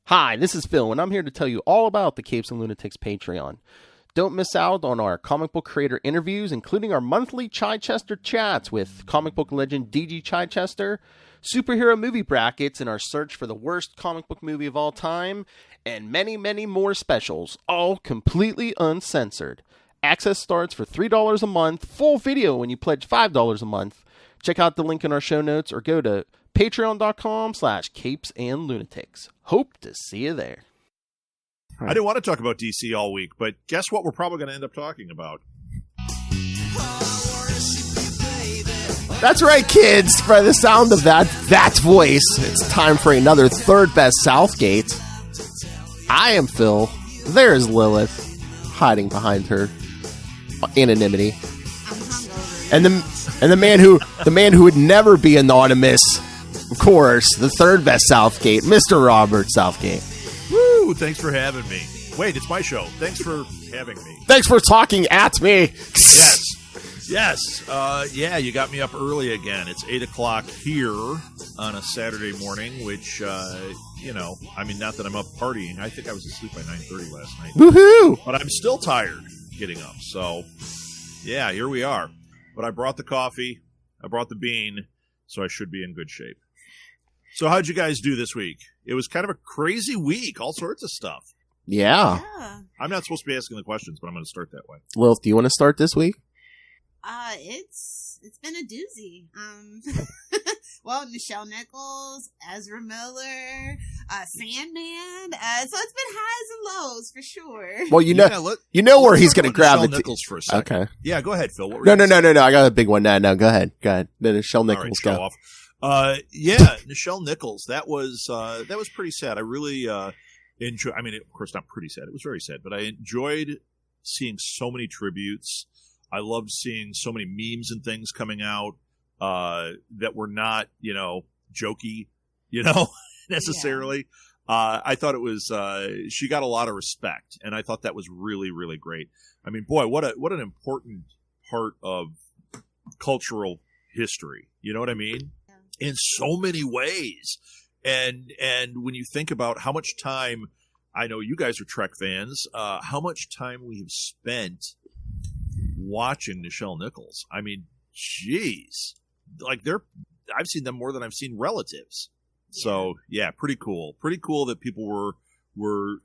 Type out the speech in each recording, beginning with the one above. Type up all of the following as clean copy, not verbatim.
Hi, this is Phil, and I'm here to tell you all about the Capes and Lunatics Patreon. Don't miss out on our comic book creator interviews, including our monthly Chichester chats with comic book legend D.G. Chichester, superhero movie brackets in our search for the worst comic book movie of all time, and many, many more specials, all completely uncensored. Access starts for $3 a month, full video when you pledge $5 a month. Check out the link in our show notes or go to patreon.com/capesandlunatics. Hope to see you there. I didn't want to talk about DC all week, but guess what we're probably going to end up talking about? That's right, kids. By the sound of that voice, it's time for another third best Southgate. I am Phil. There is Lilith, hiding behind her anonymity. And the man who would never be anonymous, of course, the third best Southgate, Mr. Robert Southgate. Woo! Thanks for having me. Wait, it's my show. Thanks for having me. Thanks for talking at me. Yes. Yeah, you got me up early again. It's 8 o'clock here on a Saturday morning, which, not that I'm up partying. I think I was asleep by 9:30 last night. Woohoo! But I'm still tired getting up. So, yeah, here we are. But I brought the coffee. I brought the bean. So I should be in good shape. So how'd you guys do this week? It was kind of a crazy week. All sorts of stuff. Yeah. I'm not supposed to be asking the questions, but I'm going to start that way. Lilith, do you want to start this week? It's been a doozy. Well, Nichelle Nichols, Ezra Miller, Sandman. So it's been highs and lows for sure. Well, you know where he's going to grab Nichelle Nichols for a second. Okay. Yeah, go ahead, Phil. What were No. I got a big one. No, go ahead. Then Nichelle Nichols, go. Off. Nichelle Nichols. That was pretty sad. I really enjoyed. I mean, of course, not pretty sad. It was very sad, but I enjoyed seeing so many tributes. I loved seeing so many memes and things coming out that were not, jokey, necessarily. Yeah. I thought it was she got a lot of respect, and I thought that was really, really great. I mean, boy, what an important part of cultural history. You know what I mean? Yeah. In so many ways. And when you think about how much time, I know you guys are Trek fans, how much time we have spent watching Nichelle Nichols. I mean, geez, I've seen them more than I've seen relatives. So yeah, pretty cool. Pretty cool that people were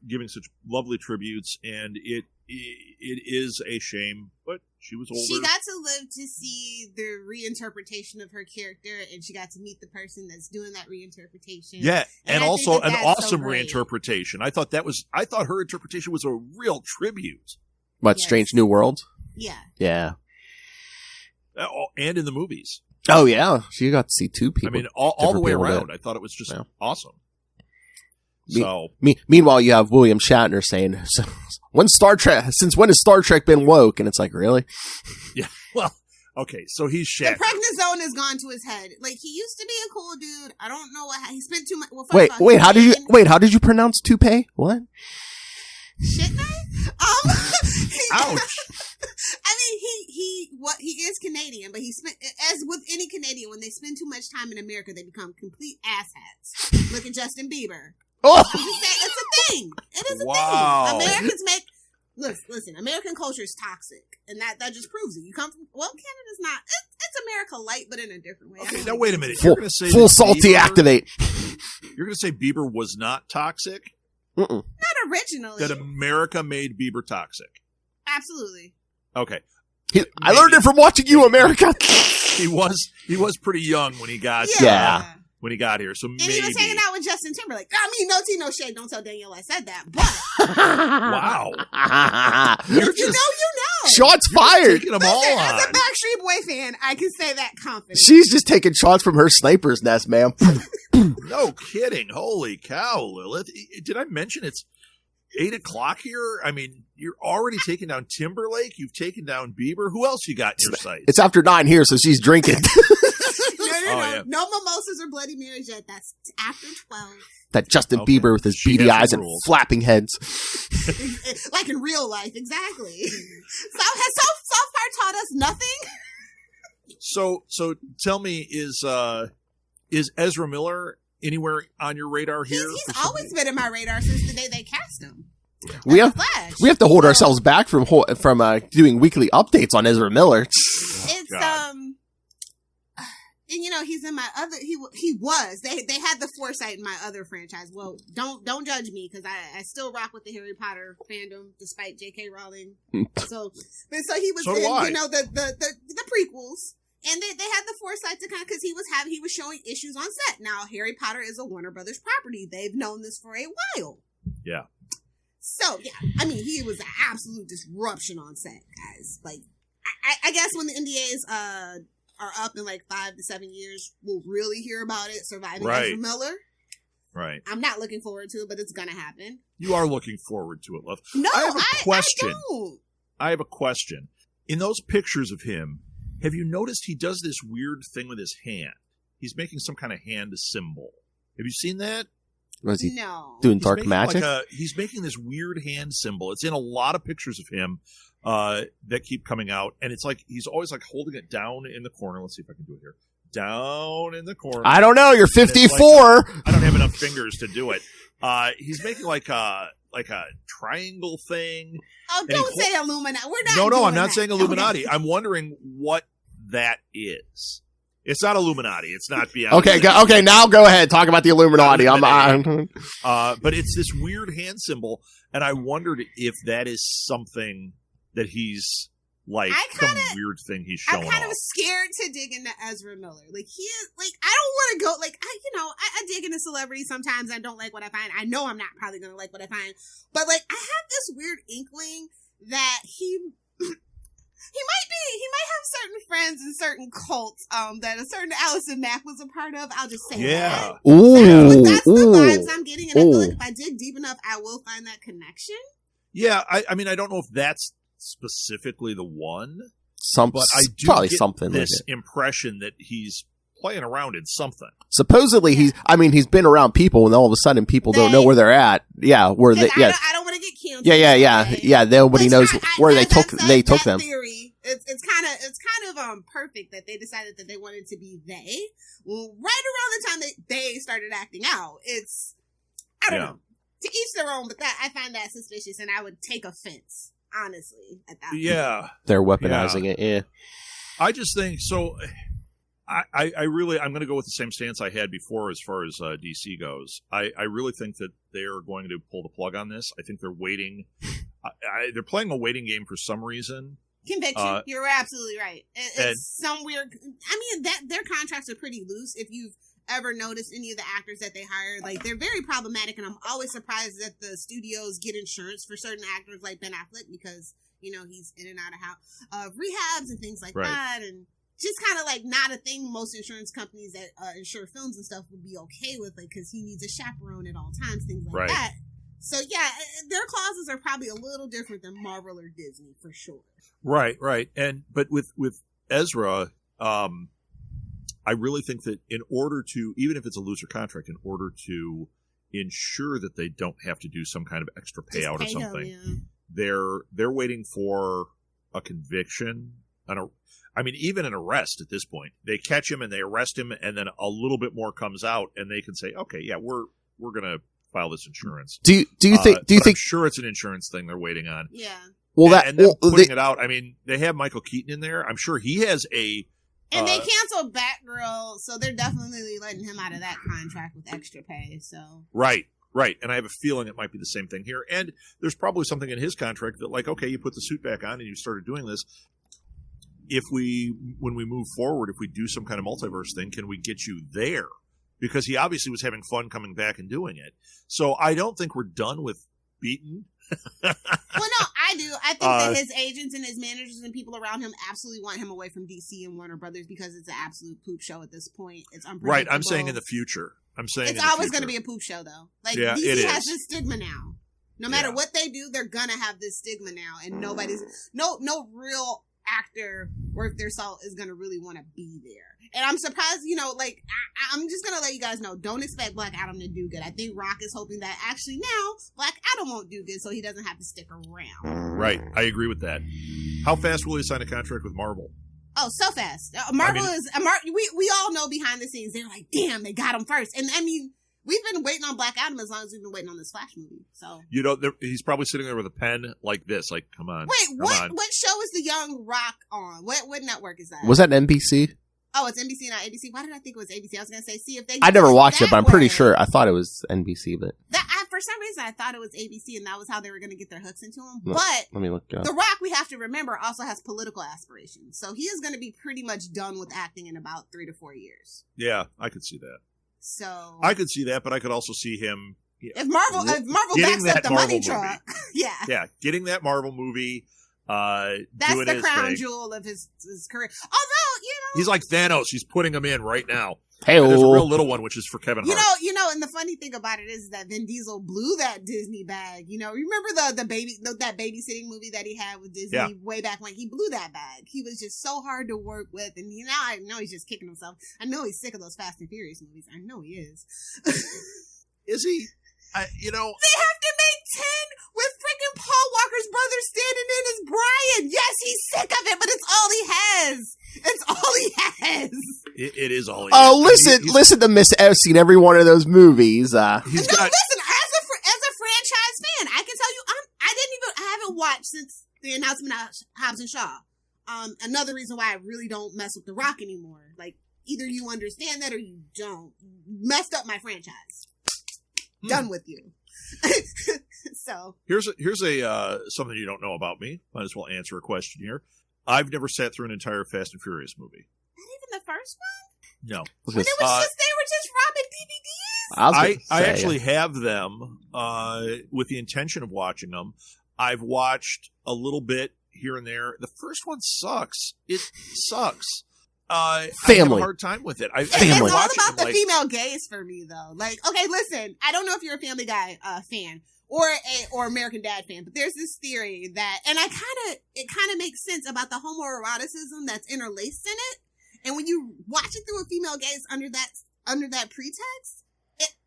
giving such lovely tributes, and it is a shame, but she was older. She got to live to see the reinterpretation of her character, and she got to meet the person that's doing that reinterpretation. Yeah, and also an awesome reinterpretation. I thought her interpretation was a real tribute. What, yes. Strange New World? Yeah. And in the movies. Oh, yeah. She got to see two people. I mean, all the way around. I thought it was just awesome. Meanwhile, you have William Shatner saying, since when has Star Trek been woke? And it's like, really? Yeah. Well, okay. So he's Shatner. The prednisone has gone to his head. Like, he used to be a cool dude. I don't know what he spent too much. Well, how did you pronounce toupee? What? Shatner? Ouch. I mean, he is Canadian, but he spent, as with any Canadian, when they spend too much time in America, they become complete asshats. Look at Justin Bieber. Oh, it's a thing. It is a wow. thing. Americans make listen. American culture is toxic, and that just proves it. You come from Canada's not. It's America light, but in a different way. Okay, now wait a minute. You're going to say full salty activate. You're going to say Bieber was not toxic? Mm-mm. Not originally. That America made Bieber toxic. Absolutely. Okay. I learned it from watching you, America. He was pretty young when he got when he got here. So and maybe he was hanging out with Justin Timberlake. I mean, no tea, no shade. Don't tell Danielle I said that. But wow, if you know. Shots fired. Taking them all on. As a Backstreet Boy fan, I can say that confidently. She's just taking shots from her sniper's nest, ma'am. No kidding. Holy cow, Lilith. Did I mention it's 8 o'clock here? I mean, you're already taking down Timberlake. You've taken down Bieber. Who else you got in your sight? It's after 9 here, so she's drinking. No mimosas or Bloody Marys yet. That's after 12. That Justin Bieber with his beady eyes and flapping heads. Like in real life, exactly. So has South Park taught us nothing? So tell me, is Ezra Miller anywhere on your radar here? He's always been in my radar since the day they cast him. We have to hold ourselves back from doing weekly updates on Ezra Miller. It's and he's in my other. He was. They had the foresight in my other franchise. Well, don't judge me because I still rock with the Harry Potter fandom despite J.K. Rowling. So he was in the prequels. And they had the foresight to because he was showing issues on set. Now Harry Potter is a Warner Brothers property. They've known this for a while. Yeah. So yeah, I mean he was an absolute disruption on set, guys. Like I guess when the NDAs are up in like 5 to 7 years, we'll really hear about it surviving Ezra Miller. Right. I'm not looking forward to it, but it's gonna happen. You are looking forward to it, love. No, I have a question. I don't. I have a question. In those pictures of him, have you noticed he does this weird thing with his hand? He's making some kind of hand symbol. Have you seen that? Was he doing dark magic? He's making this weird hand symbol. It's in a lot of pictures of him that keep coming out, and it's like he's always like holding it down in the corner. Let's see if I can do it here. Down in the corner. I don't know. You're 54. I don't have enough fingers to do it. He's making like a triangle thing. Oh, don't say Illuminati. We're not. No, I'm not saying Illuminati. Okay. I'm wondering what that is. It's not Illuminati. It's not beyond. Okay. Now go ahead. Talk about the Illuminati. But it's this weird hand symbol, and I wondered if that is something that he's like some weird thing he's showing. I'm kind of scared to dig into Ezra Miller. Like he is like I don't want to go. Like I dig into celebrity sometimes. I don't like what I find. I know I'm not probably going to like what I find, but like I have this weird inkling that he might have certain friends in certain cults that a certain Allison Mack was a part of. I'll just say that. Ooh, that's the vibes I'm getting, and I feel like if I dig deep enough, I will find that connection. Yeah, I mean, I don't know if that's specifically the one, but I do probably get something this like impression that he's playing around in something. Supposedly, he's been around people, and all of a sudden, people don't know where they're at. Yeah, where they? Yeah, I don't want to get canceled. Yeah. Nobody knows where they took them. Theory. It's kind of perfect that they decided that they wanted to be they. Well, right around the time they started acting out, I don't know. To each their own, but that I find that suspicious, and I would take offense, honestly, at that. Yeah, they're weaponizing it. Yeah, I just think so. I'm going to go with the same stance I had before as far as DC goes. I really think that they're going to pull the plug on this. I think they're waiting. They're playing a waiting game for some reason. Conviction. You're absolutely right. It's some weird. I mean, their contracts are pretty loose. If you've ever noticed any of the actors that they hire, like they're very problematic, and I'm always surprised that the studios get insurance for certain actors like Ben Affleck because he's in and out of rehabs and things like that, and just kind of like not a thing most insurance companies that insure films and stuff would be okay with, like because he needs a chaperone at all times, things like that. So yeah, their clauses are probably a little different than Marvel or Disney for sure. Right. But with Ezra, I really think that in order to, even if it's a looser contract, in order to ensure that they don't have to do some kind of extra payout or something, they're waiting for a conviction. Even an arrest at this point. They catch him and they arrest him, and then a little bit more comes out, and they can say, "Okay, yeah, we're gonna file this insurance." Do you think? I'm sure it's an insurance thing they're waiting on. Yeah. Well, putting it out. I mean, they have Michael Keaton in there. I'm sure he has a. And they canceled Batgirl, so they're definitely letting him out of that contract with extra pay. So. Right. And I have a feeling it might be the same thing here. And there's probably something in his contract that, like, okay, you put the suit back on and you started doing this. When we move forward, if we do some kind of multiverse thing, can we get you there? Because he obviously was having fun coming back and doing it. So I don't think we're done with Beaton. Well, no, I do. I think that his agents and his managers and people around him absolutely want him away from DC and Warner Brothers because it's an absolute poop show at this point. It's unpredictable. Right. I'm saying in the future. It's always going to be a poop show, though. Like DC has this stigma now. No matter what they do, they're gonna have this stigma now, and no real actor worth their salt is gonna really want to be there. And I'm surprised, I'm just gonna let you guys know, don't expect Black Adam to do good. I think Rock is hoping that actually now Black Adam won't do good, so he doesn't have to stick around. Right, I agree with that. How fast will he sign a contract with Marvel? Oh, so fast. Marvel is we all know behind the scenes they're like, damn, they got him first. And I mean, We've been waiting on Black Adam as long as we've been waiting on this Flash movie. So he's probably sitting there with a pen like this, like, come on. Wait, what show is the Young Rock on? What network is that? Was that NBC? Oh, it's NBC, not ABC. Why did I think it was ABC? I was going to say, see if they. I never watched it, but I'm pretty sure I thought it was NBC. But for some reason, I thought it was ABC, and that was how they were going to get their hooks into him. Let me look it up. The Rock, we have to remember, also has political aspirations, so he is going to be pretty much done with acting in about 3 to 4 years. Yeah, I could see that. So I could see that, but I could also see him. If Marvel backs up the money truck, yeah, getting that Marvel movie. That's doing the crown thing. jewel of his career. Although, he's like Thanos. He's putting him in right now. Hey, there's a real little one, which is for Kevin Hart. And the funny thing about it is that Vin Diesel blew that Disney bag. Remember that babysitting movie that he had with Disney way back when? He blew that bag. He was just so hard to work with, and now I know he's just kicking himself. I know he's sick of those Fast and Furious movies. I know he is. Is he? They have to make 10 with freaking Paul Walker's brother standing in as Brian. Yes, he's sick of it, but it's all he has. It's all he has. It is all he has. Listen to Miss F. Seen every one of those movies. Listen, as a franchise fan, I can tell you, I haven't watched since the announcement of Hobbs and Shaw. Another reason why I really don't mess with The Rock anymore. Like, either you understand that or you don't. Messed up my franchise. Done with you. So here's a something you don't know about me. Might as well answer a question here. I've never sat through an entire Fast and Furious movie. Not even the first one? No. They were just robbing DVDs. I actually have them with the intention of watching them. I've watched a little bit here and there. The first one sucks. It sucks. I have a hard time with it. It's all about the female gaze for me, though. Like, okay, listen, I don't know if you're a Family Guy fan or American Dad fan, but there's this theory that, and it kind of makes sense about the homoeroticism that's interlaced in it. And when you watch it through a female gaze under that pretext,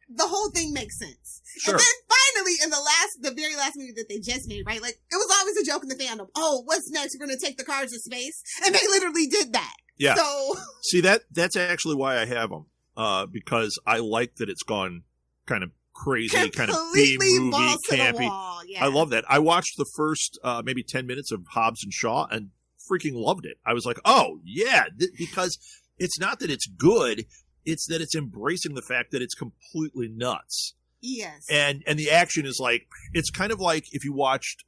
the whole thing makes sense. Sure. And then finally, in the very last movie that they just made, right? Like, it was always a joke in the fandom. Oh, what's next? We're going to take the cars to space. And they literally did that. Yeah. So see, that's actually why I have them, because I like that it's gone kind of crazy, kind of B-movie, campy. Yeah. I love that. I watched the first maybe 10 minutes of Hobbs and Shaw and freaking loved it. I was like, oh, yeah, because it's not that it's good. It's that it's embracing the fact that it's completely nuts. Yes. And the action is like, it's kind of like if you watched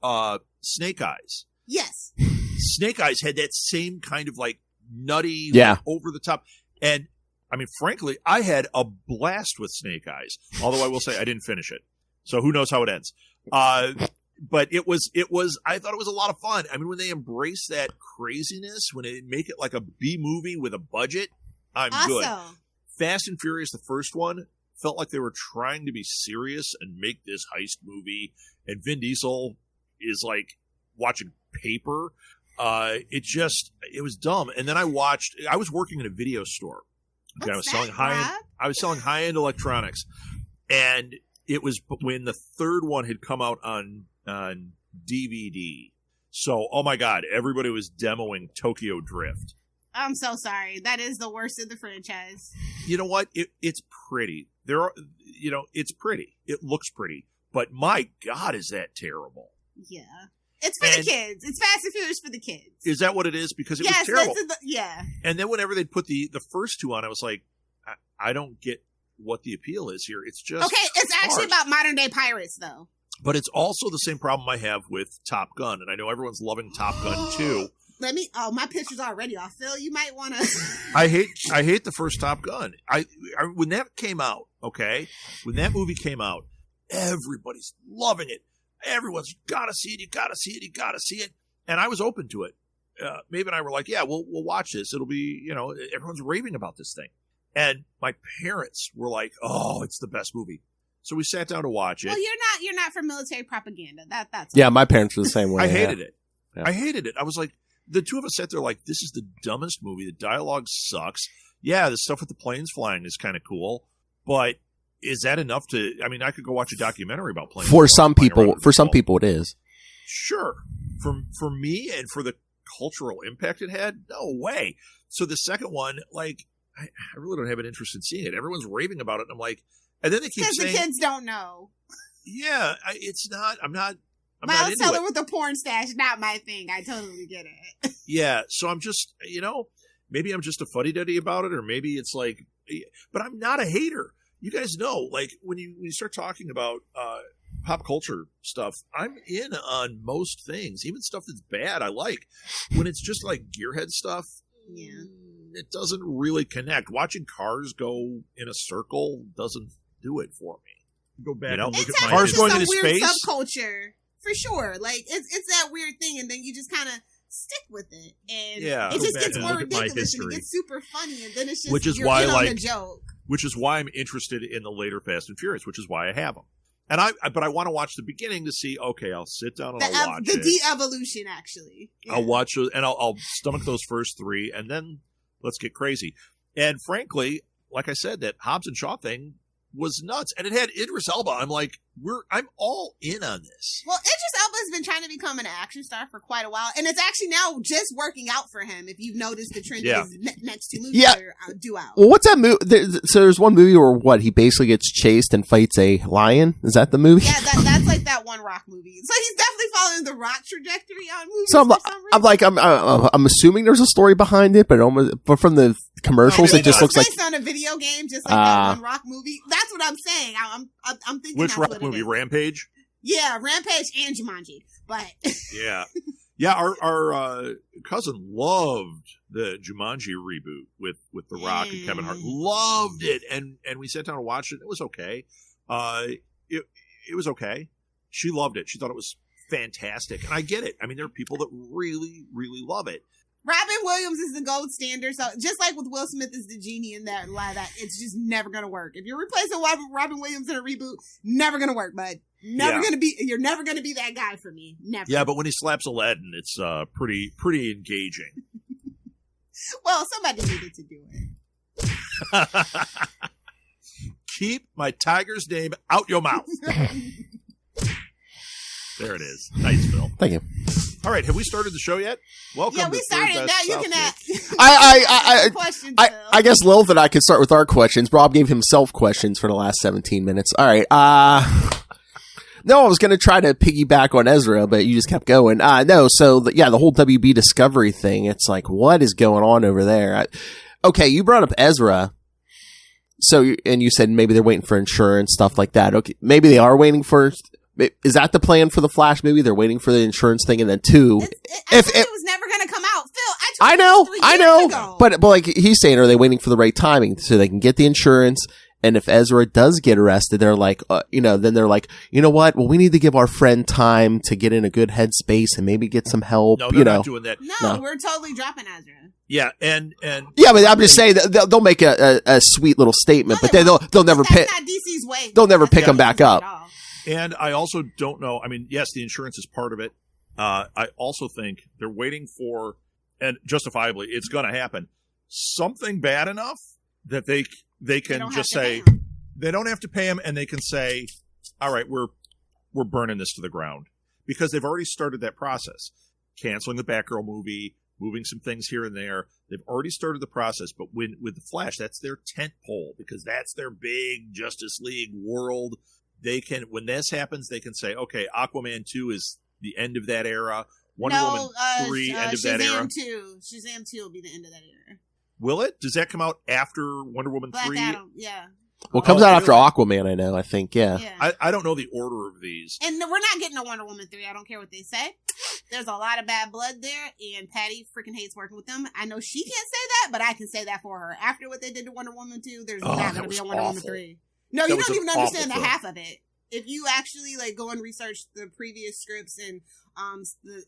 Snake Eyes. Yes. Snake Eyes had that same kind of like nutty, over the top. And I mean, frankly, I had a blast with Snake Eyes. Although I will say I didn't finish it. So who knows how it ends. But it was, I thought it was a lot of fun. I mean, when they embrace that craziness, when they make it like a B movie with a budget, I'm good. Fast and Furious, the first one, felt like they were trying to be serious and make this heist movie. And Vin Diesel is like watching Paper. It was dumb. And then I was working in a video store. Okay, I was selling high-end electronics. And it was when the third one had come out on DVD. So, oh my God, everybody was demoing Tokyo Drift. I'm so sorry. That is the worst of the franchise. You know what? It's pretty. It's pretty. It looks pretty. But my God, is that terrible? Yeah. It's for the kids. It's Fast and Furious for the kids. Is that what it is? Because it was terrible. Yeah. And then whenever they'd put the first two on, I was like, I don't get what the appeal is here. It's just okay. It's actually about modern day pirates, though. But it's also the same problem I have with Top Gun, and I know everyone's loving Top Gun too. My picture's already off. Phil, you might want to. I hate the first Top Gun. When that came out, okay, when that movie came out, everybody's loving it. Everyone's got to see it. You got to see it. You got to see it. And I was open to it. Maeve and I were like, yeah, we'll watch this. It'll be, everyone's raving about this thing. And my parents were like, oh, it's the best movie. So we sat down to watch it. Well, you're not for military propaganda. That's yeah. My parents were the same way. I hated it. Yeah. I hated it. I was like, the two of us sat there like, this is the dumbest movie. The dialogue sucks. Yeah, the stuff with the planes flying is kind of cool, but is that enough to? I mean, I could go watch a documentary about planes. For some people, it is. Sure. For me and for the cultural impact it had, no way. So the second one, like, I really don't have an interest in seeing it. Everyone's raving about it, and I'm like, And then they keep saying the kids don't know. Yeah, it's not. I'm not Miles into Teller it. with the porn stash, not my thing. I totally get it. Yeah, so I'm just, maybe I'm just a fuddy-duddy about it, or maybe it's like, but I'm not a hater. You guys know, like, when you start talking about pop culture stuff, I'm in on most things, even stuff that's bad. I like when it's just like gearhead stuff. Yeah, it doesn't really connect. Watching cars go in a circle doesn't do it for me. Go back and look it's at cars going some into weird space subculture for sure. Like it's that weird thing, and then you just kind of stick with it, and it just gets more ridiculous, and it gets super funny, and then it's just which is you're why in I on like the joke. Which is why I'm interested in the later Fast and Furious, which is why I have them. And but I want to watch the beginning to see. Okay, I'll sit down and I'll watch the de-evolution. Actually, I'll watch it, and I'll stomach those first three, and then let's get crazy. And frankly, like I said, that Hobbs and Shaw thing was nuts, and it had Idris Elba. I'm like, I'm all in on this. Well, Idris Elba has been trying to become an action star for quite a while, and it's actually now just working out for him. If you've noticed, the trend is next two movies are due out. Well, what's that movie? So there's one movie where he basically gets chased and fights a lion. Is that the movie? Yeah, that's like that one Rock movie. So he's definitely following the Rock trajectory on movies. So I'm assuming there's a story behind it, but from the commercials, it just looks like based on a video game, just like that one Rock movie. That's what I'm saying. I'm thinking which that's Rock what movie? it is. Rampage. Yeah, Rampage and Jumanji. But yeah. Our cousin loved the Jumanji reboot with The Rock and Kevin Hart. Loved it, and we sat down and watched it. It was okay. It was okay. She loved it. She thought it was fantastic, and I get it. I mean, there are people that really, really love it. Robin Williams is the gold standard. So just like with Will Smith is the genie in that lie, that it's just never going to work. If you're replacing Robin Williams in a reboot, never going to work, bud. You're never going to be that guy for me. Never. Yeah, but when he slaps Aladdin, it's pretty engaging. Well, somebody needed to do it. Keep my tiger's name out your mouth. There it is. Nice, Phil. Thank you. All right, have we started the show yet? Welcome. Yeah, we started. Now you can ask questions. I guess Lilith and I could start with our questions. Rob gave himself questions for the last 17 minutes. All right. No, I was going to try to piggyback on Ezra, but you just kept going. No, so the whole WB Discovery thing. It's like, what is going on over there? Okay, you brought up Ezra. So, and you said maybe they're waiting for insurance, stuff like that. Okay, maybe they are waiting for. Is that the plan for the Flash movie? They're waiting for the insurance thing, and then two. I thought it was never going to come out, Phil. I know. But like he's saying, are they waiting for the right timing so they can get the insurance? And if Ezra does get arrested, they're like, then they're like, you know what? Well, we need to give our friend time to get in a good headspace and maybe get some help. No, they're not doing that. No, we're totally dropping Ezra. Yeah, and yeah, but I'm just saying that they'll make a sweet little statement, but they'll never pick. That's not DC's way. They'll never pick him back up. And I also don't know. I mean, yes, the insurance is part of it. I also think they're waiting for, and justifiably, it's going to happen, something bad enough that they can just say they don't have to pay him, and they can say, all right, we're burning this to the ground, because they've already started that process, canceling the Batgirl movie, moving some things here and there. They've already started the process, but with the Flash, that's their tent pole, because that's their big Justice League world. They can, when this happens, they can say, okay, Aquaman 2 is the end of that era. Wonder Woman 3, end of that era. Shazam 2 will be the end of that era. Will it? Does that come out after Wonder Woman 3? Black Adam, yeah. Well, it comes out after Aquaman, I think, yeah. I don't know the order of these. And we're not getting a Wonder Woman 3. I don't care what they say. There's a lot of bad blood there, and Patty freaking hates working with them. I know she can't say that, but I can say that for her. After what they did to Wonder Woman 2, there's not going to be a Wonder Woman 3. No, you don't even understand the half of it. If you actually go and research the previous scripts and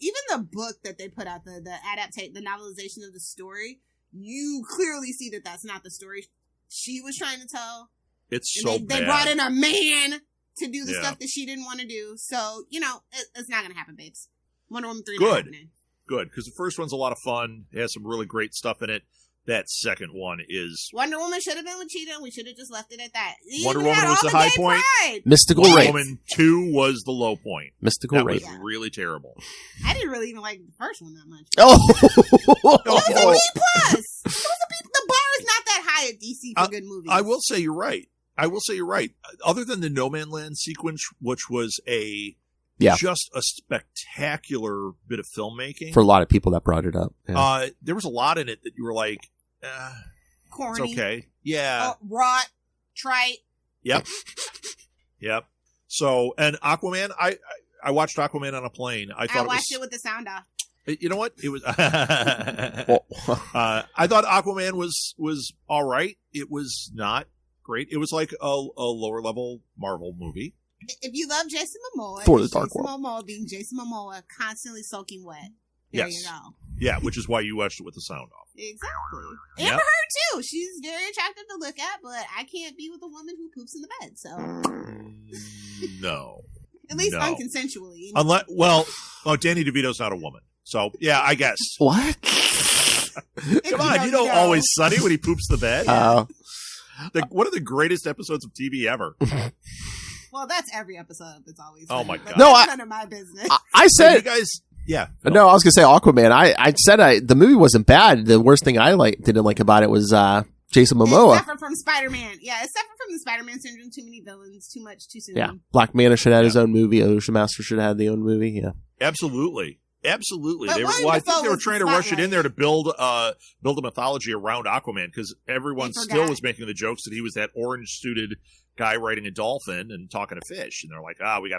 even the book that they put out, the novelization of the story, you clearly see that that's not the story she was trying to tell. It's so bad. They brought in a man to do the stuff that she didn't want to do. So, it's not going to happen, babes. Wonder Woman 3 not happening. Good, because the first one's a lot of fun. It has some really great stuff in it. That second one is... Wonder Woman should have been with Cheetah, and we should have just left it at that. Wonder Woman was the high point. Mystical Rape. Rape. Wonder Woman 2 was the low point. Mystical Rape. That was really terrible. I didn't really even like the first one that much. Oh! It was a B+. The bar is not that high at DC for good movies. I will say you're right. I will say you're right. Other than the No Man Land sequence, which was just a spectacular bit of filmmaking. For a lot of people that brought it up. Yeah. There was a lot in it that you were like, corny. It's okay. Yeah. Rot. Trite. Yep. So, and Aquaman, I watched Aquaman on a plane. I watched it with the sound off. You know what? It was. I thought Aquaman was all right. It was not great. It was like a lower level Marvel movie. If you love Jason Momoa, For the Dark Jason World. Momoa being Jason Momoa, constantly soaking wet. There you go. Yeah, which is why you watched it with the sound off. Exactly. And for her too. She's very attractive to look at, but I can't be with a woman who poops in the bed. So no. At least unconsensually. Unless, Danny DeVito's not a woman. So, yeah, I guess. What? Come on, you know Always Sunny when he poops the bed? One of the greatest episodes of TV ever. Well, that's every episode that's Always Sunny. Oh, my God. No, that's none of my business. I said... you guys... Yeah. No, I was going to say Aquaman. I said the movie wasn't bad. The worst thing I didn't like about it was Jason Momoa. It suffered from Spider-Man. Yeah, it suffered from the Spider-Man syndrome. Too many villains. Too much. Too soon. Yeah. Black Manta should have had his own movie. Ocean Master should have had their own movie. Yeah. Absolutely. But I think they were trying to rush it in there to build a mythology around Aquaman because everyone still was making the jokes that he was that orange-suited guy riding a dolphin and talking to fish, and they're like, we got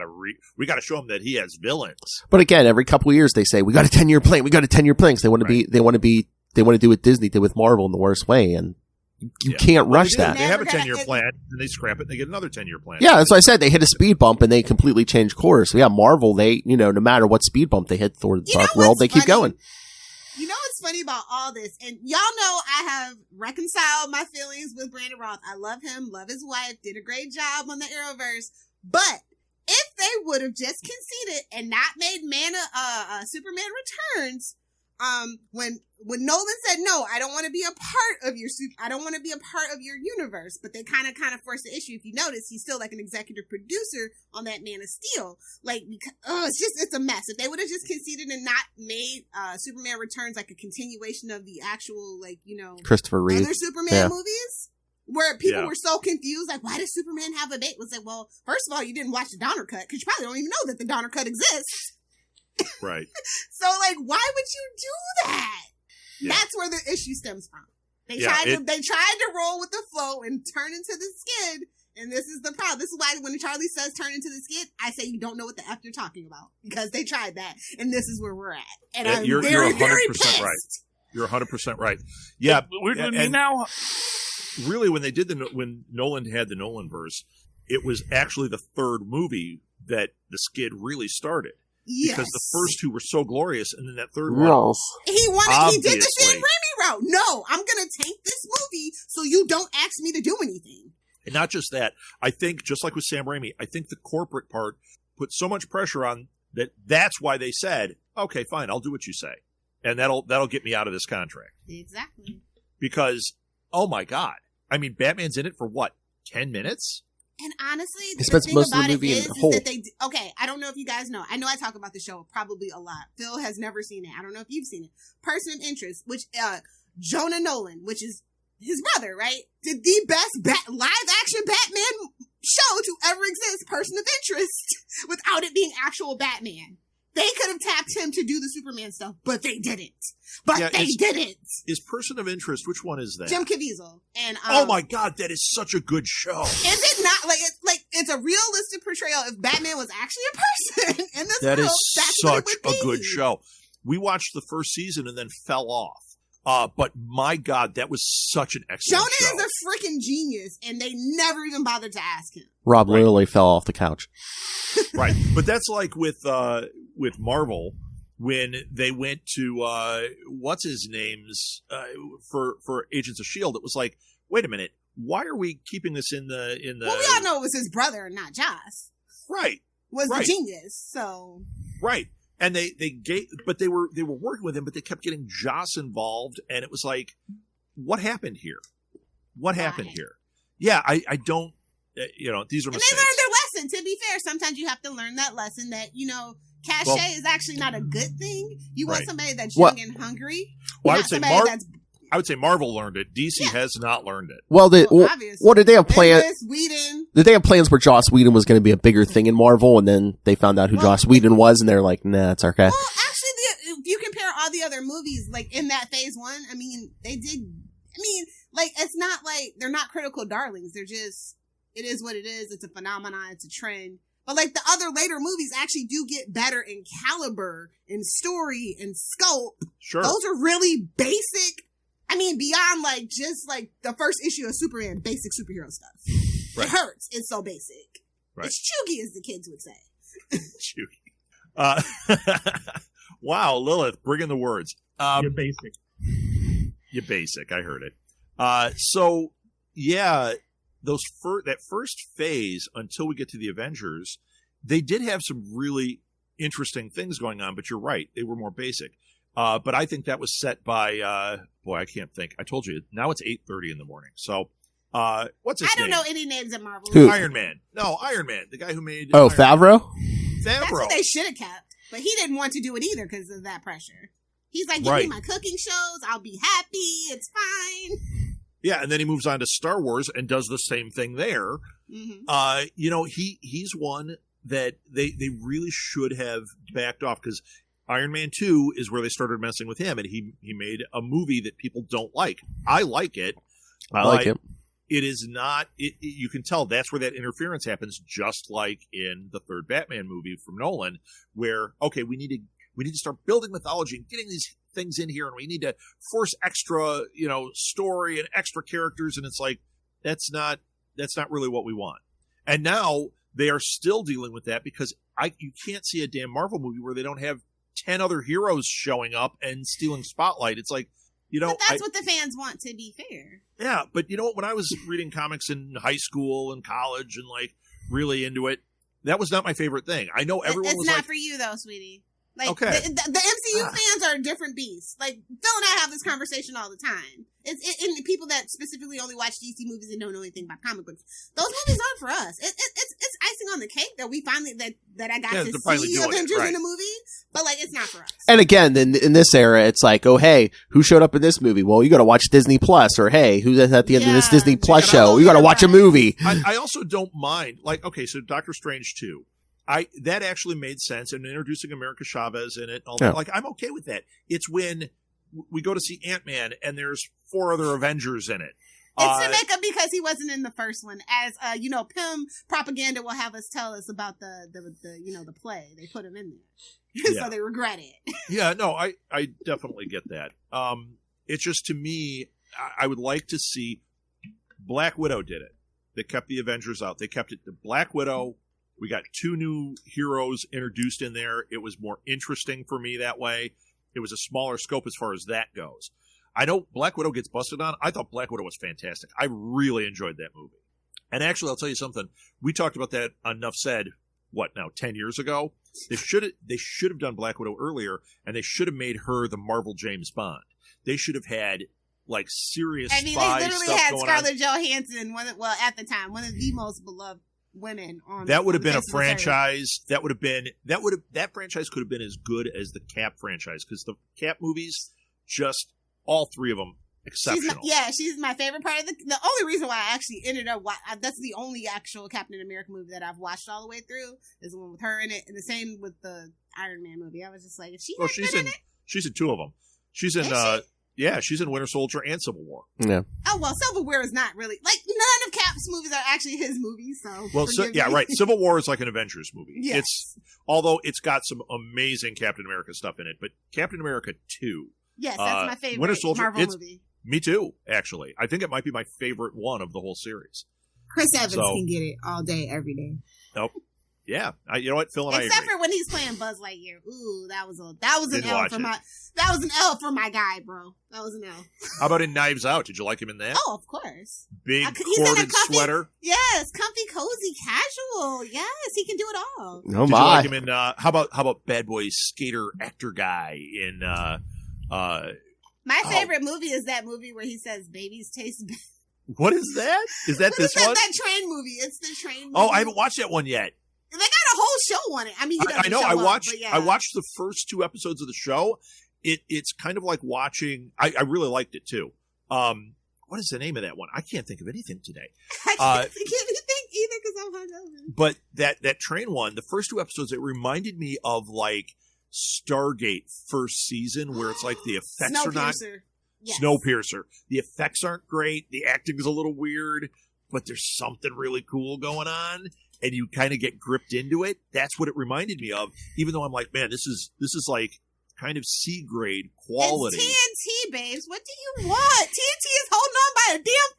to show him that he has villains. But again, every couple of years they say we got a 10-year plan. We got a 10-year plan. They want to do what Disney did with Marvel in the worst way, and you can't rush that. They have a 10-year plan, and they scrap it, and they get another 10-year plan. Yeah, that's what I said. They hit a speed bump, and they completely changed course. So yeah, Marvel, they, no matter what speed bump they hit toward the Dark World, they keep going. You know what's funny about all this? And y'all know I have reconciled my feelings with Brandon Routh. I love him, love his wife, did a great job on the Arrowverse. But if they would have just conceded and not made Superman Returns, when Nolan said no, I don't want to be a part of your universe, but they kind of forced the issue. If you notice, he's still like an executive producer on that Man of Steel. Like, it's a mess. If they would have just conceded and not made Superman Returns like a continuation of the actual Christopher Reeve other Superman movies, where people were so confused, like, why does Superman have a baby? Was like, well, first of all, you didn't watch the Donner Cut because you probably don't even know that the Donner Cut exists. Right. So, like, why would you do that? Yeah. That's where the issue stems from. They tried to roll with the flow and turn into the skid, and this is the problem. This is why when Charlie says turn into the skid, I say you don't know what the F you're talking about because they tried that, and this is where we're at. And you're 100% right. You're 100% right. Yeah, and now, really, when Nolan had the Nolanverse, it was actually the third movie that the skid really started. Yes. Because the first two were so glorious, and then that third one. He did the Sam Raimi route. No, I'm going to tank this movie so you don't ask me to do anything. And not just that. I think, just like with Sam Raimi, I think the corporate part put so much pressure on that. That's why they said, okay, fine, I'll do what you say. And that'll get me out of this contract. Exactly. Because, oh my God. I mean, Batman's in it for what, 10 minutes? And honestly, the thing about it is that I don't know if you guys know. I know I talk about the show probably a lot. Phil has never seen it. I don't know if you've seen it. Person of Interest, which Jonah Nolan, which is his brother, right, did the best live-action Batman show to ever exist, Person of Interest, without it being actual Batman. They could have tapped him to do the Superman stuff, but they didn't. Is Person of Interest, which one is that? Jim Caviezel. And oh my God, that is such a good show. Is it not? It's a realistic portrayal if Batman was actually a person in this That world, is such a good show. We watched the first season and then fell off. But my God, that was such an excellent show. Jonah is a freaking genius, and they never even bothered to ask him. Rob literally fell off the couch. Right. But that's like with Marvel when they went to what's his name's for Agents of S.H.I.E.L.D. It was like, wait a minute, why are we keeping this in the Well, we all know it was his brother and not Joss. Right. Was the genius, so right. And they were working with him, but they kept getting Joss involved, and it was like, what happened here? What happened here? Yeah, I don't. These are mistakes. And they learned their lesson. To be fair, sometimes you have to learn that lesson that cachet is actually not a good thing. You want somebody that's young and hungry. Well, I would say I would say Marvel learned it. DC has not learned it. Well, obviously. what did they have plans? Whedon. Did they have plans where Joss Whedon was going to be a bigger thing in Marvel, and then they found out who Joss Whedon was, and they're like, nah, it's okay. Well, actually, if you compare all the other movies, like in that phase 1, I mean, they did. I mean, like, it's not like they're not critical darlings. They're just, it is what it is. It's a phenomenon. It's a trend. But like the other later movies actually do get better in caliber, in story, and scope. Sure. Those are really basic. I mean, beyond like just like the first issue of Superman, basic superhero stuff. Right. It hurts. It's so basic. Right. It's chuggy, as the kids would say. Chuggy. Wow, Lilith, bring in the words. You're basic. You're basic. I heard it. So, yeah, that first phase until we get to the Avengers, they did have some really interesting things going on, but you're right. They were more basic. But I think that was set by, I can't think. I told you, now it's 8:30 in the morning. So, what's his name? I don't know any names at Marvel. Who? Iron Man. No, Iron Man. The guy who made... Oh, Favreau? That's what they should have kept. But he didn't want to do it either because of that pressure. He's like, give me my cooking shows. I'll be happy. It's fine. Yeah, and then he moves on to Star Wars and does the same thing there. Mm-hmm. He's one that they really should have backed off, because Iron Man 2 is where they started messing with him, and he made a movie that people don't like. I like it. I like it. It is not. You can tell that's where that interference happens, just like in the third Batman movie from Nolan, where we need to start building mythology and getting these things in here, and we need to force extra, story and extra characters, and it's like that's not really what we want. And now they are still dealing with that, because you can't see a damn Marvel movie where they don't have 10 other heroes showing up and stealing spotlight. It's like, but that's what the fans want, to be fair. Yeah, but when I was reading comics in high school and college and like really into it, that was not my favorite thing. I know everyone was like... It's not for you though, sweetie. Like, okay. The MCU fans are a different beast. Like, Phil and I have this conversation all the time. And people that specifically only watch DC movies and don't know anything about comic books, those movies aren't for us. It's icing on the cake that we finally, that I got to see Avengers in a movie, but like, it's not for us. And again, in this era, it's like, oh, hey, who showed up in this movie? Well, you got to watch Disney Plus, or hey, who's at the end of this Disney Plus show? You got to watch a movie. I also don't mind, like, okay, so Doctor Strange 2. That actually made sense, and introducing America Chavez in it and all that. Like, I'm okay with that. It's when we go to see Ant-Man and there's 4 other Avengers in it. It's to make up because he wasn't in the first one. As Pym propaganda will have us tell us about the play. They put him in there. So they regret it. Yeah, no, I definitely get that. It's just, to me, I would like to see... Black Widow did it. They kept the Avengers out. They kept it to Black Widow. We got 2 new heroes introduced in there. It was more interesting for me that way. It was a smaller scope as far as that goes. I know Black Widow gets busted on. I thought Black Widow was fantastic. I really enjoyed that movie. And actually, I'll tell you something. We talked about that on Enough Said, 10 years ago? They should have done Black Widow earlier, and they should have made her the Marvel James Bond. They should have had like serious spy stuff going on. They literally had Scarlett Johansson, at the time, one of the most beloved women on that would have been a franchise that franchise could have been as good as the Cap franchise, because the Cap movies, just all 3 of them exceptional. She's my favorite part of the only reason why I actually ended up that's the only actual Captain America movie that I've watched all the way through, is the one with her in it, and the same with the Iron Man movie. I was just like, she's in it? She's in 2 of them. She's in she's in Winter Soldier and Civil War. Yeah. Oh, well, Civil War is not really... Like, none of Cap's movies are actually his movies, so... Well, right. Civil War is like an Avengers movie. Yes. Although it's got some amazing Captain America stuff in it, but Captain America 2... Yes, that's my favorite Winter Soldier, Marvel movie. Me too, actually. I think it might be my favorite one of the whole series. Chris Evans can get it all day, every day. Nope. Yeah, you know what, Phil and I agree. Except for when he's playing Buzz Lightyear. Ooh, that was an L for my guy, bro. That was an L. How about in Knives Out? Did you like him in that? Oh, of course. Big corded sweater. Yes, comfy, cozy, casual. Yes, he can do it all. Oh Did my! You like him in? How about Bad Boy Skater actor guy in? My favorite movie is that movie where he says babies taste bad. What is that? Is that this one? That train movie. It's the train movie. Oh, I haven't watched that one yet. They got a whole show on it. I mean, I know. I watched the first 2 episodes of the show. It's kind of like watching. I really liked it too. What is the name of that one? I can't think of anything today. I can't think of anything either because I'm hungover. But that train one, the first 2 episodes, it reminded me of like Stargate first season, where it's like the effects are not Snowpiercer. The effects aren't great. The acting is a little weird, but there's something really cool going on, and you kind of get gripped into it. That's what it reminded me of. Even though I'm like, man, this is like kind of C grade quality. It's TNT, babes. What do you want? TNT is holding on by a damn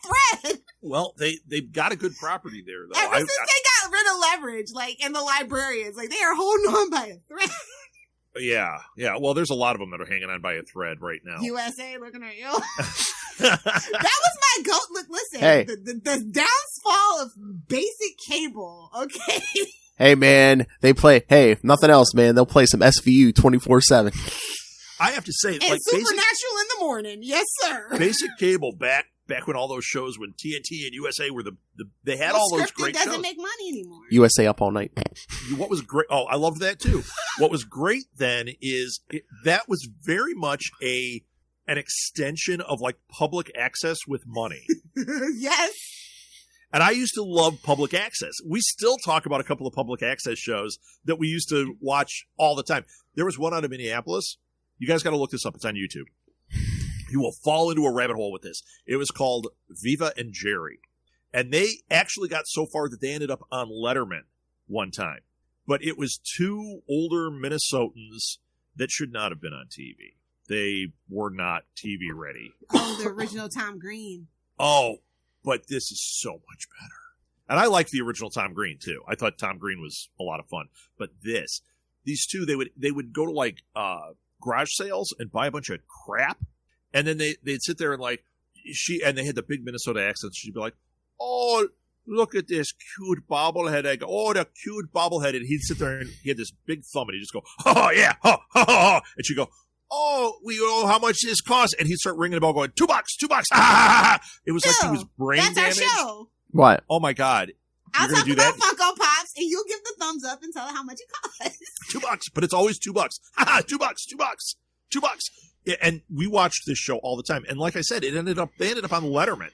thread. Well, they've got a good property there, though. Ever since they got rid of leverage, like, and the librarians, like, they are holding on by a thread. Yeah. Well, there's a lot of them that are hanging on by a thread right now. USA looking at you. That was my goat. Look, listen, hey. the downfall of basic cable, okay? Hey, man, they play, if nothing else, man, they'll play some SVU 24/7. I have to say, and like Supernatural in the morning. Yes, sir. Basic cable back when all those shows, when TNT and USA were they had all those great shows. Doesn't make money anymore. USA Up All Night. What was great? Oh, I loved that too. What was great then is that was very much an extension of like public access with money. Yes. And I used to love public access. We still talk about a couple of public access shows that we used to watch all the time. There was one out of Minneapolis. You guys got to look this up. It's on YouTube. You will fall into a rabbit hole with this. It was called Viva and Jerry. And they actually got so far that they ended up on Letterman one time. But it was 2 older Minnesotans that should not have been on TV. They were not TV ready. Oh, the original Tom Green. Oh, but this is so much better. And I like the original Tom Green, too. I thought Tom Green was a lot of fun. But these 2, they would go to like garage sales and buy a bunch of crap. And then they'd sit there and like, and they had the big Minnesota accents. She'd be like, oh, look at this cute bobblehead. I go, oh, the cute bobblehead. And he'd sit there and he had this big thumb and he'd just go, oh, yeah, oh. And she'd go, oh, we know how much this costs. And he'd start ringing the bell going, $2, $2. It was like he was brain damaged. That's our show. What? Oh, my God. I'll talk about Funko Pops and you'll give the thumbs up and tell how much it costs. $2, but it's always $2. $2, $2. And we watched this show all the time. And like I said, they ended up on Letterman.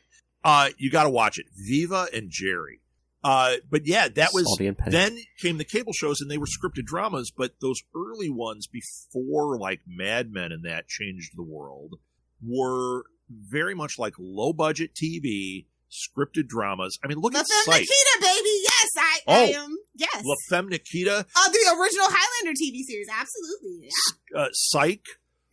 You got to watch it. Viva and Jerry. But yeah, that was, then came the cable shows and they were scripted dramas, but those early ones before like Mad Men and that changed the world were very much like low budget TV, scripted dramas. I mean, look at Psych. Nikita, baby. Yes, I am. Yes. La Femme Nikita. The original Highlander TV series. Absolutely. Yeah. Psych.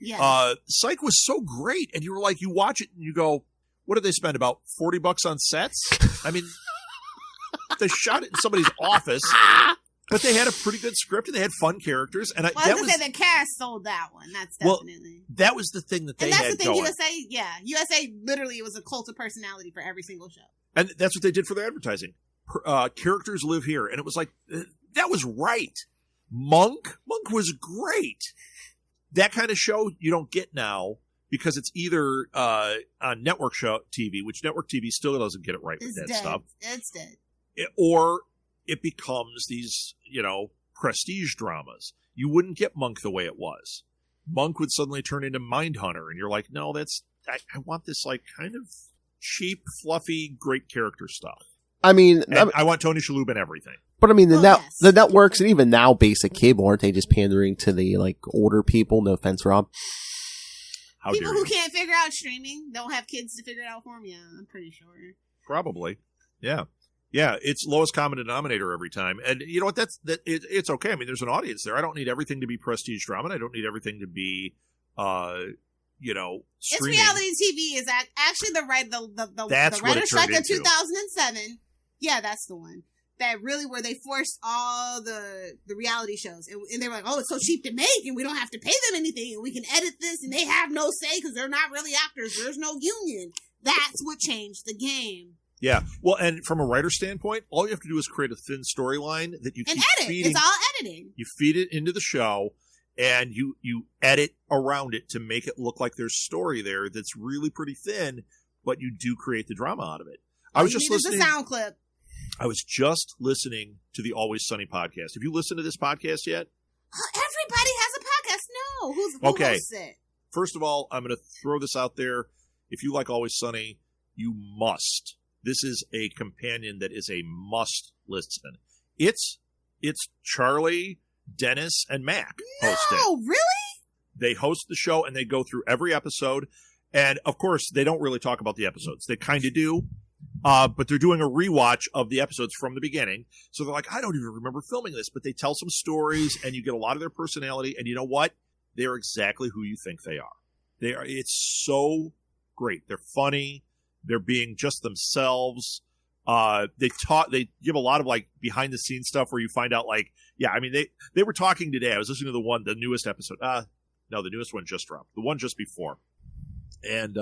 Yeah. Psych was so great. And you were like, you watch it and you go, what did they spend? About $40 on sets? I mean, they shot it in somebody's office, but they had a pretty good script and they had fun characters. And I was going to say the cast sold that one. That's definitely. That was the thing that they had. And that's the thing, going. USA, yeah. USA literally was a cult of personality for every single show. And that's what they did for their advertising. Characters live here. And it was like, that was right. Monk was great. That kind of show you don't get now because it's either on network show TV, which network TV still doesn't get it right with that stuff. It's dead. Or it becomes these, prestige dramas. You wouldn't get Monk the way it was. Monk would suddenly turn into Mindhunter, and you're like, no, I want this like kind of cheap, fluffy, great character stuff. I mean, I want Tony Shalhoub and everything. But I mean, the networks and even now basic cable, aren't they just pandering to the like older people? No offense, Rob. People who can't figure out streaming don't have kids to figure it out for them. Yeah, I'm pretty sure. Probably. Yeah. Yeah, it's lowest common denominator every time. And you know what? It's okay. I mean, there's an audience there. I don't need everything to be prestige drama. And I don't need everything to be, streaming. It's reality TV is actually the writer's strike of 2007. Yeah, that's the one. That really where they forced all the reality shows. And they were like, oh, it's so cheap to make and we don't have to pay them anything and we can edit this and they have no say because they're not really actors. There's no union. That's what changed the game. Yeah. Well, and from a writer standpoint, all you have to do is create a thin storyline that you keep feeding. It's all editing. You feed it into the show and you edit around it to make it look like there's story there that's really pretty thin, but you do create the drama out of it. I was just listening. The sound clip. I was just listening to the Always Sunny podcast. Have you listened to this podcast yet? Everybody has a podcast. No. Who hosts it? First of all, I'm going to throw this out there. If you like Always Sunny, you must. This is a companion that is a must listen. It's Charlie, Dennis, and Mac hosting. No, really? They host the show and they go through every episode. And of course, they don't really talk about the episodes. They kind of do. But they're doing a rewatch of the episodes from the beginning. So they're like, I don't even remember filming this, but they tell some stories and you get a lot of their personality. And you know what? They're exactly who you think they are. It's so great. They're funny. They're being just themselves. They give a lot of like behind the scenes stuff where you find out like, yeah, I mean, they were talking today. I was listening to the newest episode. No, the newest one just dropped. The one just before. And,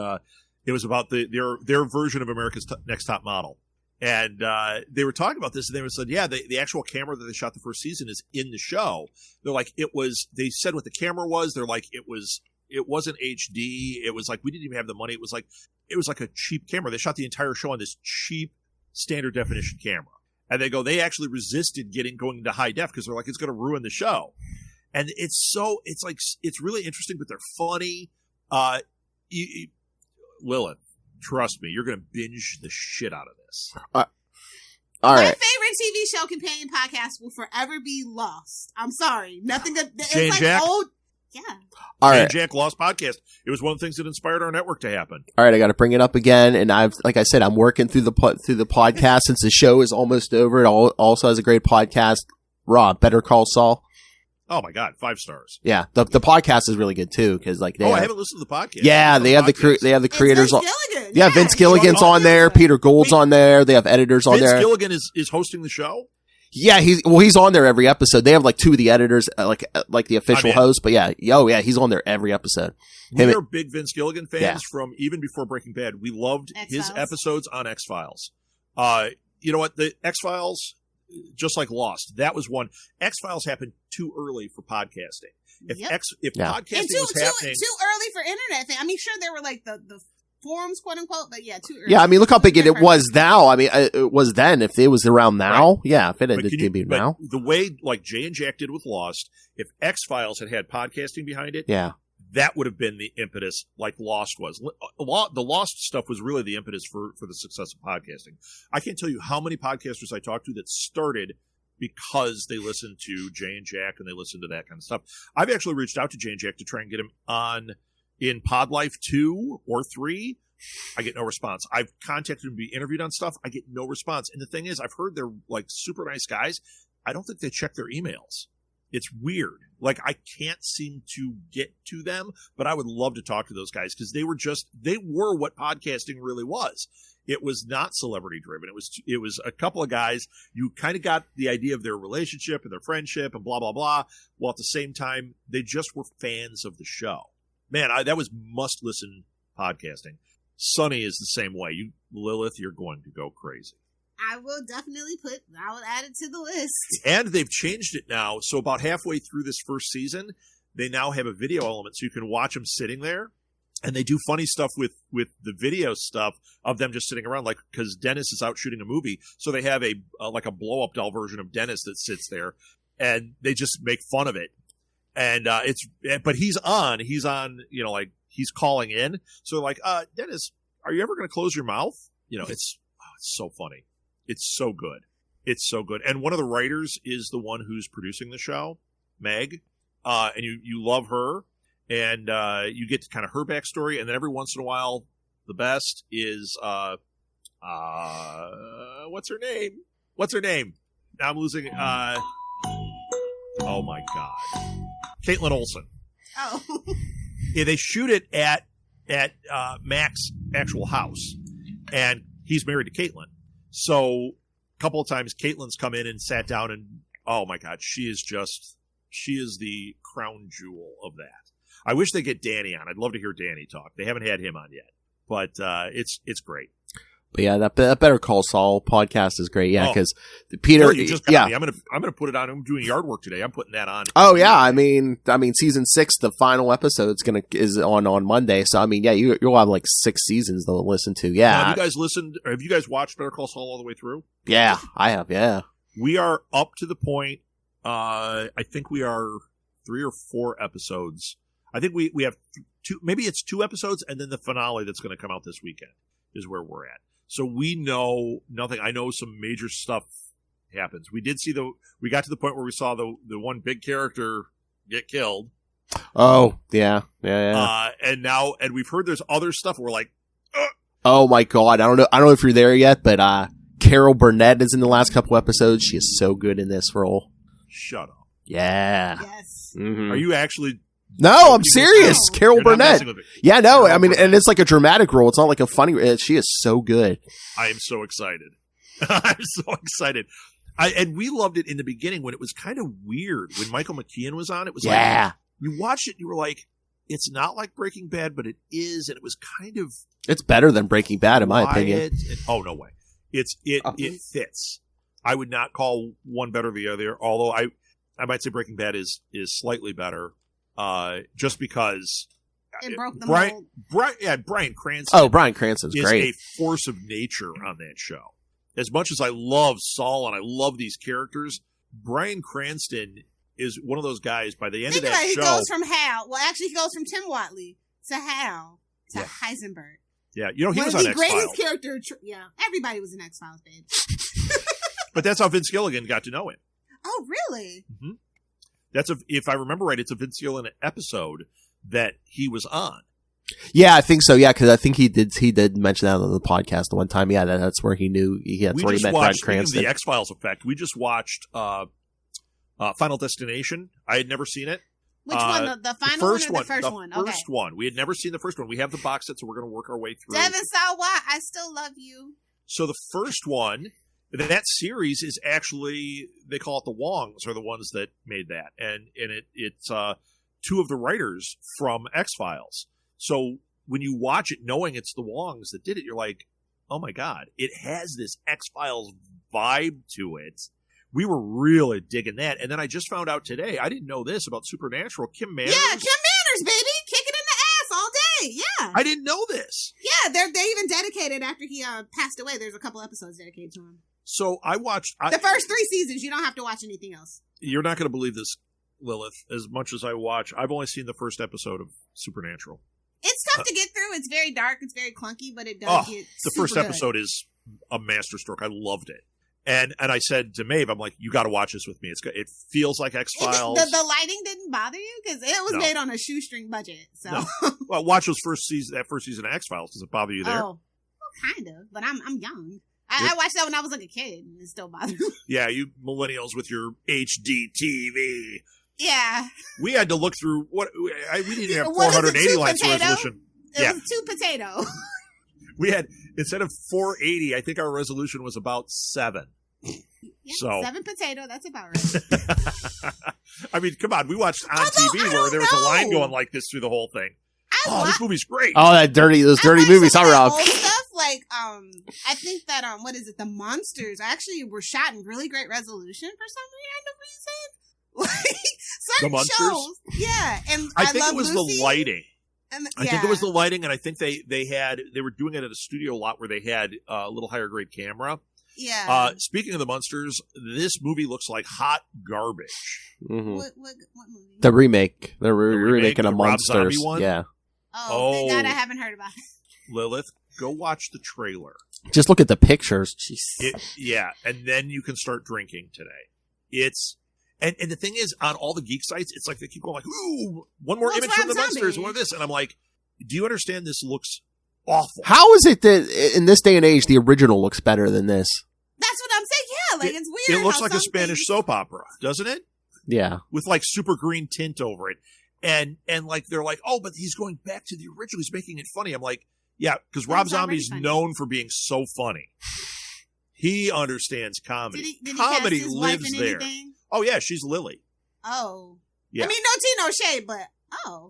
it was about their version of America's Next Top Model. And they were talking about this, and they said, yeah, the actual camera that they shot the first season is in the show. They're like, they said what the camera was. They're like, it wasn't HD. It was like, we didn't even have the money. It was like a cheap camera. They shot the entire show on this cheap standard definition camera. And they go, they actually resisted going into high def because they're like, it's going to ruin the show. And it's really interesting, but they're funny. Lilith, trust me, you're going to binge the shit out of this. All My right. favorite TV show companion podcast will forever be Lost. I'm sorry. Nothing good. It's Jane like Jack? old. Yeah. All Jane right. Jack Lost podcast. It was one of the things that inspired our network to happen. All right. I got to bring it up again. And like I said, I'm working through the podcast since the show is almost over. It also has a great podcast. Rob, Better Call Saul. Oh my God, 5 stars. Yeah. The podcast is really good too. Cause like I haven't listened to the podcast. Yeah. They have the creators on. Gilligan. Yeah. Vince Gilligan's on there. Peter Gould's on there. They have editors on there. Vince Gilligan is hosting the show. Yeah, he's on there every episode. They have like 2 of the editors, like the official host. But yeah, he's on there every episode. We are big Vince Gilligan fans from even before Breaking Bad. We loved his episodes on X-Files. You know what? The X-Files, just like Lost, that was one. X-Files happened too early for podcasting. If podcasting was happening too early for internet thing. I mean, sure there were like the forums, quote unquote, but yeah, too early. Yeah, I mean, look how big it was now. I mean, it was then. If it was around now, right. Yeah, if it didn't be now. The way like Jay and Jack did with Lost, if X-Files had podcasting behind it, yeah, that would have been the impetus like Lost was. The Lost stuff was really the impetus for the success of podcasting. I can't tell you how many podcasters I talked to that started because they listened to Jay and Jack and they listened to that kind of stuff. I've actually reached out to Jay and Jack to try and get him on in Pod Life 2 or 3. I get no response. I've contacted him to be interviewed on stuff. I get no response. And the thing is, I've heard they're like super nice guys. I don't think they check their emails. It's weird. Like, I can't seem to get to them, but I would love to talk to those guys because they were what podcasting really was. It was not celebrity driven. It was a couple of guys. You kind of got the idea of their relationship and their friendship and blah, blah, blah. While at the same time, they just were fans of the show. Man, that was must listen podcasting. Sunny is the same way. Lilith, you're going to go crazy. I will add it to the list. And they've changed it now. So about halfway through this first season, they now have a video element so you can watch them sitting there. And they do funny stuff with the video stuff of them just sitting around, like, because Dennis is out shooting a movie. So they have a blow up doll version of Dennis that sits there and they just make fun of it. And but he's on, you know, like he's calling in. So like, Dennis, are you ever going to close your mouth? You know, it's so funny. It's so good. It's so good. And one of the writers is the one who's producing the show, Meg. And you love her and, you get to kind of her backstory. And then every once in a while, the best is, what's her name? Now I'm losing, oh my God. Caitlin Olsen. Oh. Yeah, they shoot it at Mac's actual house, and he's married to Caitlin. So a couple of times, Caitlin's come in and sat down, and oh my God, she is the crown jewel of that. I wish they get Danny on. I'd love to hear Danny talk. They haven't had him on yet, but it's great. But yeah, that Better Call Saul podcast is great. Yeah, because Peter. You just got me. I'm gonna put it on. I'm doing yard work today. I'm putting that on. Oh yeah, I mean, season 6, the final episode is on Monday. So I mean, yeah, you'll have like 6 seasons to listen to. Yeah. Now, have you guys watched Better Call Saul all the way through? Yeah, I have. Yeah. We are up to the point. I think we are 3 or 4 episodes. I think we have maybe it's 2 episodes, and then the finale that's going to come out this weekend is where we're at. So we know nothing. I know some major stuff happens. We got to the point where we saw the one big character get killed. Oh, yeah. And we've heard there's other stuff. We're like, oh my God. I don't know if you're there yet, but Carol Burnett is in the last couple episodes. She is so good in this role. Shut up. Yeah. Yes. Mm-hmm. Are you actually? No, I'm serious. No. Carol You're not Burnett. messing with me. Yeah, no. Carol I mean, Burnett. and it's like a dramatic role. It's not like a funny. She is so good. I am so excited. I'm so excited. And we loved it in the beginning when it was kind of weird when Michael McKean was on. It was like you watched it and you were like, it's not like Breaking Bad, but it is, and it was kind of It's better than Breaking Bad, in my opinion. Oh, no way. It fits. I would not call one better than the other, although I might say Breaking Bad is slightly better, just because it broke the mold. Bryan Cranston. Oh, Bryan Cranston's is great. a force of nature on that show. As much as I love Saul and I love these characters, Bryan Cranston is one of those guys. By the end of that show, he goes from Hal. Well, actually, he goes from Tim Watley to Hal to Heisenberg. Yeah, he was on the X-Files. greatest character. Everybody was in X-Files, babe. But that's how Vince Gilligan got to know him. Oh, really? Mm-hmm. If I remember right, it's a Vince Gilligan episode that he was on. Yeah, I think so. Yeah, because I think he did mention that on the podcast the one time. Yeah, that's where he knew that's where he met Bryan Cranston. The X-Files effect. We just watched Final Destination. I had never seen it. Which one? The final one or the first one? The first one. We had never seen the first one. We have the box set, so we're going to work our way through. Devin saw why. I still love you. So the first one, that series is actually, they call it the Wongs, are the ones that made that. And it's 2 of the writers from X-Files. So when you watch it knowing it's the Wongs that did it, you're like, oh my God, it has this X-Files vibe to it. We were really digging that. And then I just found out today, I didn't know this about Supernatural. Kim Manners. Yeah, Kim Manners, baby. Kicking in the ass all day. Yeah. I didn't know this. Yeah, they even dedicated after he passed away. There's a couple episodes dedicated to him. So I watched... the first 3 seasons. You don't have to watch anything else. You're not going to believe this, Lilith. As much as I watch, I've only seen the first episode of Supernatural. It's tough to get through. It's very dark. It's very clunky, but it does get the first episode is a masterstroke. I loved it. And I said to Maeve, I'm like, you got to watch this with me. It feels like X-Files. The lighting didn't bother you? Because it was made on a shoestring budget. So, no. Well, watch that first season of X-Files. Does it bother you there? Oh, well, kind of. But I'm young. I watched that when I was like a kid, and it still bothers me. Yeah, you millennials with your HD TV. Yeah. We had to look through we didn't have 480 lines resolution. It was 2 potato. We had, instead of 480, I think our resolution was about 7. Yeah, 7 potato, that's about right. I mean, come on, we watched on TV where there was a line going like this through the whole thing. This movie's great. Oh, those dirty movies, huh, Rob? Old stuff, like, I think that, what is it, the Munsters actually were shot in really great resolution for some random reason. Like, certain the Munsters? Shows. Yeah, and I think love it was Lucy. the lighting. I think it was the lighting, and I think they were doing it at a studio lot where they had a little higher grade camera. Yeah. Speaking of the Munsters, this movie looks like hot garbage. Mm-hmm. What movie? The remake. They're remaking a the Rob Munsters. Zombie one? Yeah. Oh, thank God I haven't heard about it. Lilith, go watch the trailer. Just look at the pictures. Jeez. And then you can start drinking today. And the thing is, on all the geek sites, it's like they keep going like, ooh, one more image from the Munsters, one of this. And I'm like, do you understand this looks awful? How is it that in this day and age, the original looks better than this? That's what I'm saying. Yeah, like it's weird. It looks like a Spanish soap opera, doesn't it? Yeah. With like super green tint over it. And like, they're like, oh, but he's going back to the original. He's making it funny. I'm like, yeah, because Rob Zombie's known for being so funny. He understands comedy. Did he Comedy cast his lives wife in there. Anything? Oh, yeah, she's Lily. Oh. Yeah. I mean, no tea, no shade, but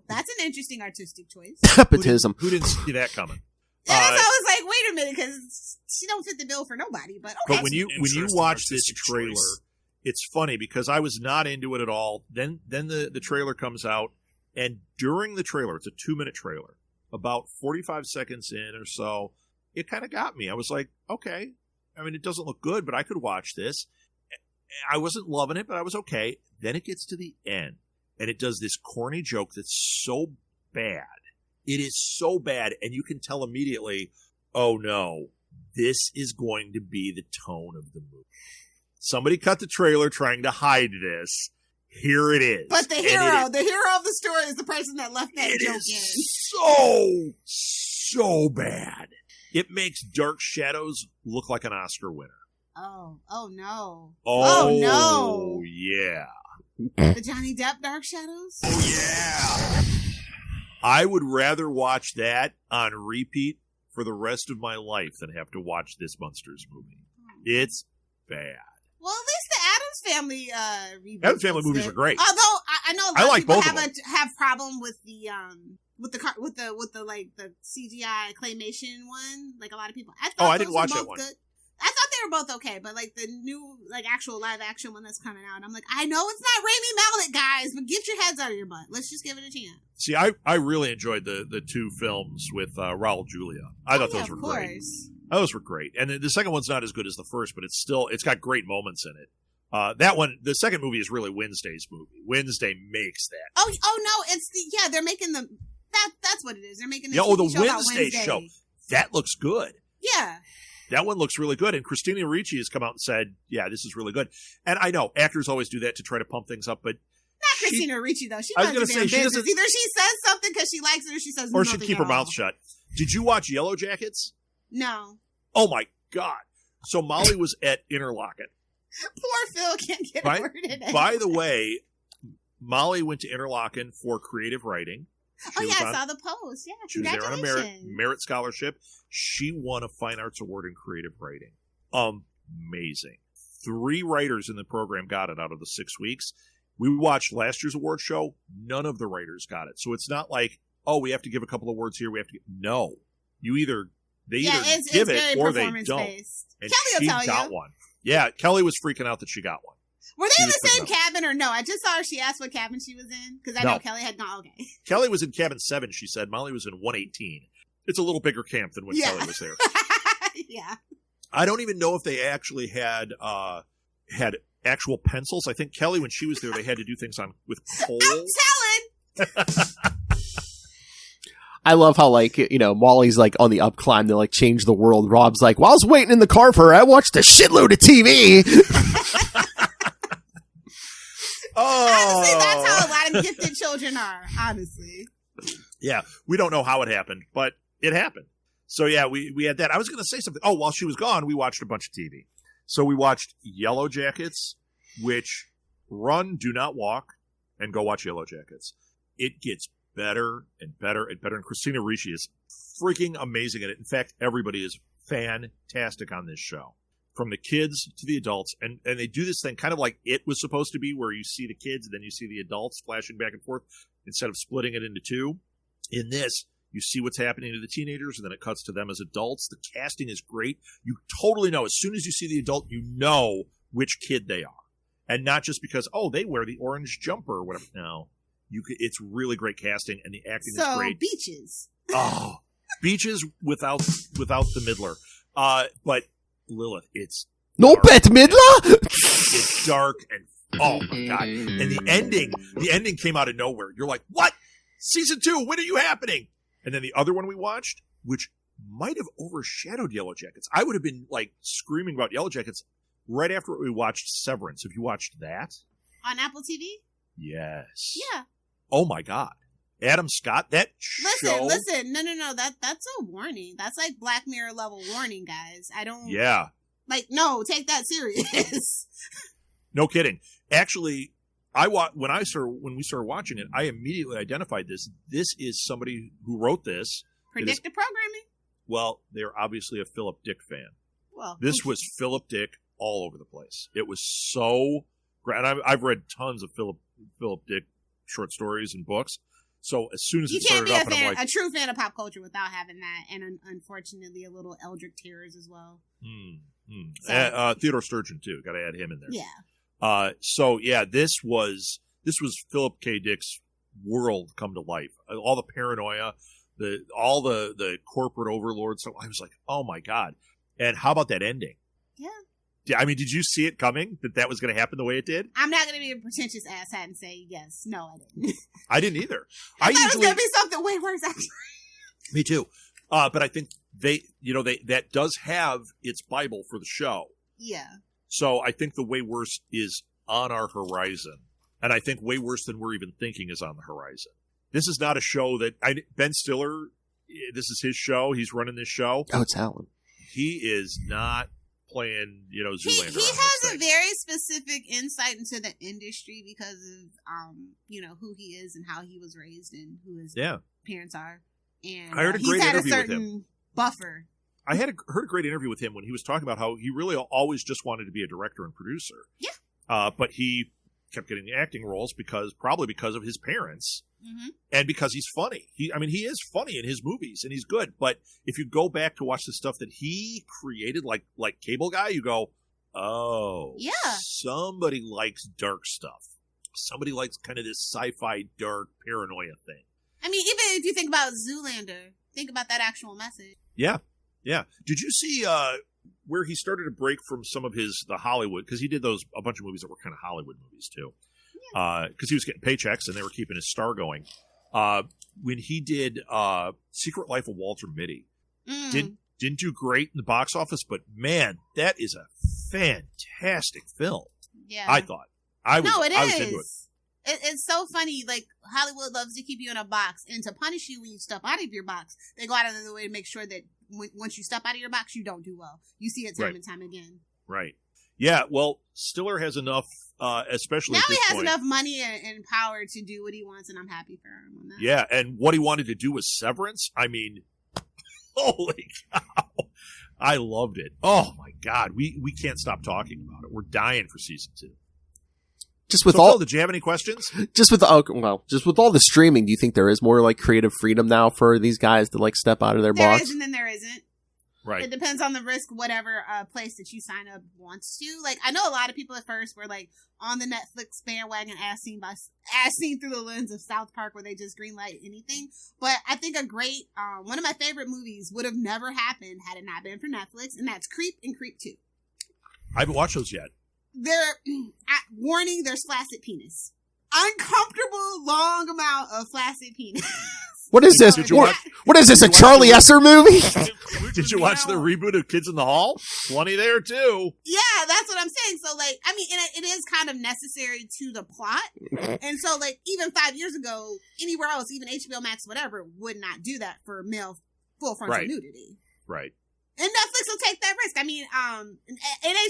that's an interesting artistic choice. Nepotism. Who didn't see that coming? Yeah, so I was like, wait a minute, because she don't fit the bill for nobody. But okay. But when you watch this trailer, it's funny because I was not into it at all. Then the trailer comes out, and during the trailer, it's a 2-minute trailer, about 45 seconds in or so, it kind of got me. I was like, okay. I mean, it doesn't look good, but I could watch this. I wasn't loving it, but I was okay. Then it gets to the end, and it does this corny joke that's so bad. It is so bad, and you can tell immediately, oh no, this is going to be the tone of the movie. Somebody cut the trailer trying to hide this. Here it is. But the hero of the story is the person that left that joke in. So bad. It makes Dark Shadows look like an Oscar winner. Oh no. Oh no. Yeah. The Johnny Depp Dark Shadows? Oh yeah. I would rather watch that on repeat for the rest of my life than have to watch this Munsters movie. It's bad. Well, at least the Addams Family reboot. Addams Family movies are great. Although I know a lot like of people both have problem with the CGI claymation one. Like a lot of people. I didn't watch that one. Good. I thought they were both okay, but like the new actual live action one that's coming out, I'm like, I know it's not Rami Malek, guys, but get your heads out of your butt. Let's just give it a chance. See, I really enjoyed the two films with Raul Julia. I thought those were great. Those were great. And the second one's not as good as the first, but it's got great moments in it. That one, the second movie is really Wednesday's movie. Wednesday makes that. Oh no, they're making that's what it is. They're making the Wednesday show. That looks good. Yeah. That one looks really good. And Christina Ricci has come out and said, yeah, this is really good. And I know actors always do that to try to pump things up, but not Christina Ricci, though. She doesn't say she doesn't. Either she says something because she likes it or she says nothing. Or she'd keep her mouth shut. Did you watch Yellow Jackets? No. Oh, my God. So Molly was at Interlochen. Poor Phil can't get a word in it. By the way, Molly went to Interlochen for creative writing. I saw the post. Yeah, she was there on a merit scholarship. She won a Fine Arts Award in creative writing. Amazing. 3 writers in the program got it out of the 6 weeks. We watched last year's award show. None of the writers got it. So it's not like, oh, we have to give a couple of awards here. No. They either give it or they don't. And Kelly will tell got one. Yeah, Kelly was freaking out that she got one. Were they in the same cabin or no? I just saw her. She asked what cabin she was in because I know Kelly had gone. Okay. Kelly was in cabin 7. She said Molly was in 118. It's a little bigger camp than when Kelly was there. Yeah. I don't even know if they actually had actual pencils. I think Kelly, when she was there, they had to do things with coal. I'm telling. I love how, Molly's, on the up climb. They, change the world. Rob's like, while I was waiting in the car for her, I watched a shitload of TV. Honestly, that's how a lot of gifted children are, honestly. Yeah, we don't know how it happened, but it happened. So, yeah, we had that. I was going to say something. Oh, while she was gone, we watched a bunch of TV. So we watched Yellow Jackets, which do not walk, and go watch Yellow Jackets. It gets better and better and better. And Christina Ricci is freaking amazing at it. In fact, everybody is fantastic on this show. From the kids to the adults. And they do this thing kind of like It was supposed to be, where you see the kids and then you see the adults flashing back and forth instead of splitting it into 2. In this, you see what's happening to the teenagers and then it cuts to them as adults. The casting is great. You totally know. As soon as you see the adult, you know which kid they are. And not just because, they wear the orange jumper or whatever. No. It's really great casting and the acting is great. Beaches. Oh, Beaches without the Midler. But Lilith, it's no Bette Midler. It's dark and oh my God! And the ending came out of nowhere. You're like, what? Season 2? When are you happening? And then the other one we watched, which might have overshadowed Yellow Jackets. I would have been screaming about Yellow Jackets right after we watched Severance. Have you watched that on Apple TV? Yes. Yeah. Oh my God. Adam Scott, that show. Listen, no, that's a warning. That's like Black Mirror level warning, guys. I don't. Yeah. No, take that serious. No kidding. Actually, when we started watching it, I immediately identified this. This is somebody who wrote this. Predictive programming. Well, they're obviously a Philip Dick fan. Well, this was Philip Dick all over the place. It was so great. And I've read tons of Philip Dick short stories and books. So as soon as it started up, I'm like, a true fan of pop culture without having that, and unfortunately a little Eldritch Terrors as well. Theodore Sturgeon too. Got to add him in there. Yeah. So yeah, this was Philip K. Dick's world come to life. All the paranoia, all the corporate overlords. So I was like, oh my God. And how about that ending? Yeah. I mean, did you see it coming that was going to happen the way it did? I'm not going to be a pretentious asshat and say yes. No, I didn't. I didn't either. I thought it was going to be something way worse, actually. Me too. But I think that does have its Bible for the show. Yeah. So I think the way worse is on our horizon. And I think way worse than we're even thinking is on the horizon. This is not a show that Ben Stiller, this is his show. He's running this show. Oh, it's Alan. He is not playing, Zoolander. He has a very specific insight into the industry because of, who he is and how he was raised and who his parents are. And I heard a great interview with him. He's had a certain buffer. I heard a great interview with him when he was talking about how he really always just wanted to be a director and producer. Yeah. But he kept getting the acting roles probably because of his parents. Mm-hmm. And because he's funny. He is funny in his movies, and he's good. But if you go back to watch the stuff that he created, like Cable Guy, you go, oh, yeah, somebody likes dark stuff. Somebody likes kind of this sci-fi, dark, paranoia thing. I mean, even if you think about Zoolander, think about that actual message. Yeah, yeah. Did you see where he started to break from some of the Hollywood? Because he did a bunch of movies that were kind of Hollywood movies, too. Because he was getting paychecks and they were keeping his star going. When he did Secret Life of Walter Mitty, didn't do great in the box office, but man, that is a fantastic film. Yeah, I thought. I was into it. It's so funny. Like, Hollywood loves to keep you in a box, and to punish you when you step out of your box, they go out of their way to make sure that once you step out of your box, you don't do well. You see it time and time again. Right. Yeah. Well, Stiller has enough. Especially now at this he has point. enough money and power to do what he wants, and I'm happy for him on that. Yeah, and what he wanted to do was Severance. I mean, holy cow. I loved it. Oh, my God. We can't stop talking about it. We're dying for season 2. Phil, did you have any questions? Just with all the streaming, do you think there is more like creative freedom now for these guys to like step out of their box? There is and then there isn't. Right. It depends on the risk, whatever place that you sign up wants to. Like, I know a lot of people at first were like on the Netflix bandwagon as seen through the lens of South Park, where they just greenlight anything. But I think a great one of my favorite movies would have never happened had it not been for Netflix, and that's Creep and Creep 2. I haven't watched those yet. Warning, there's flaccid penis. Uncomfortable long amount of flaccid penis. What is this? What is this? A Charlie Esser movie? Did you watch the reboot of Kids in the Hall? Plenty there too. Yeah, that's what I'm saying. So, like, I mean, it is kind of necessary to the plot. And so, like, even 5 years ago, anywhere else, even HBO Max, whatever, would not do that for male full frontal nudity. Right. And Netflix will take that risk. I mean, and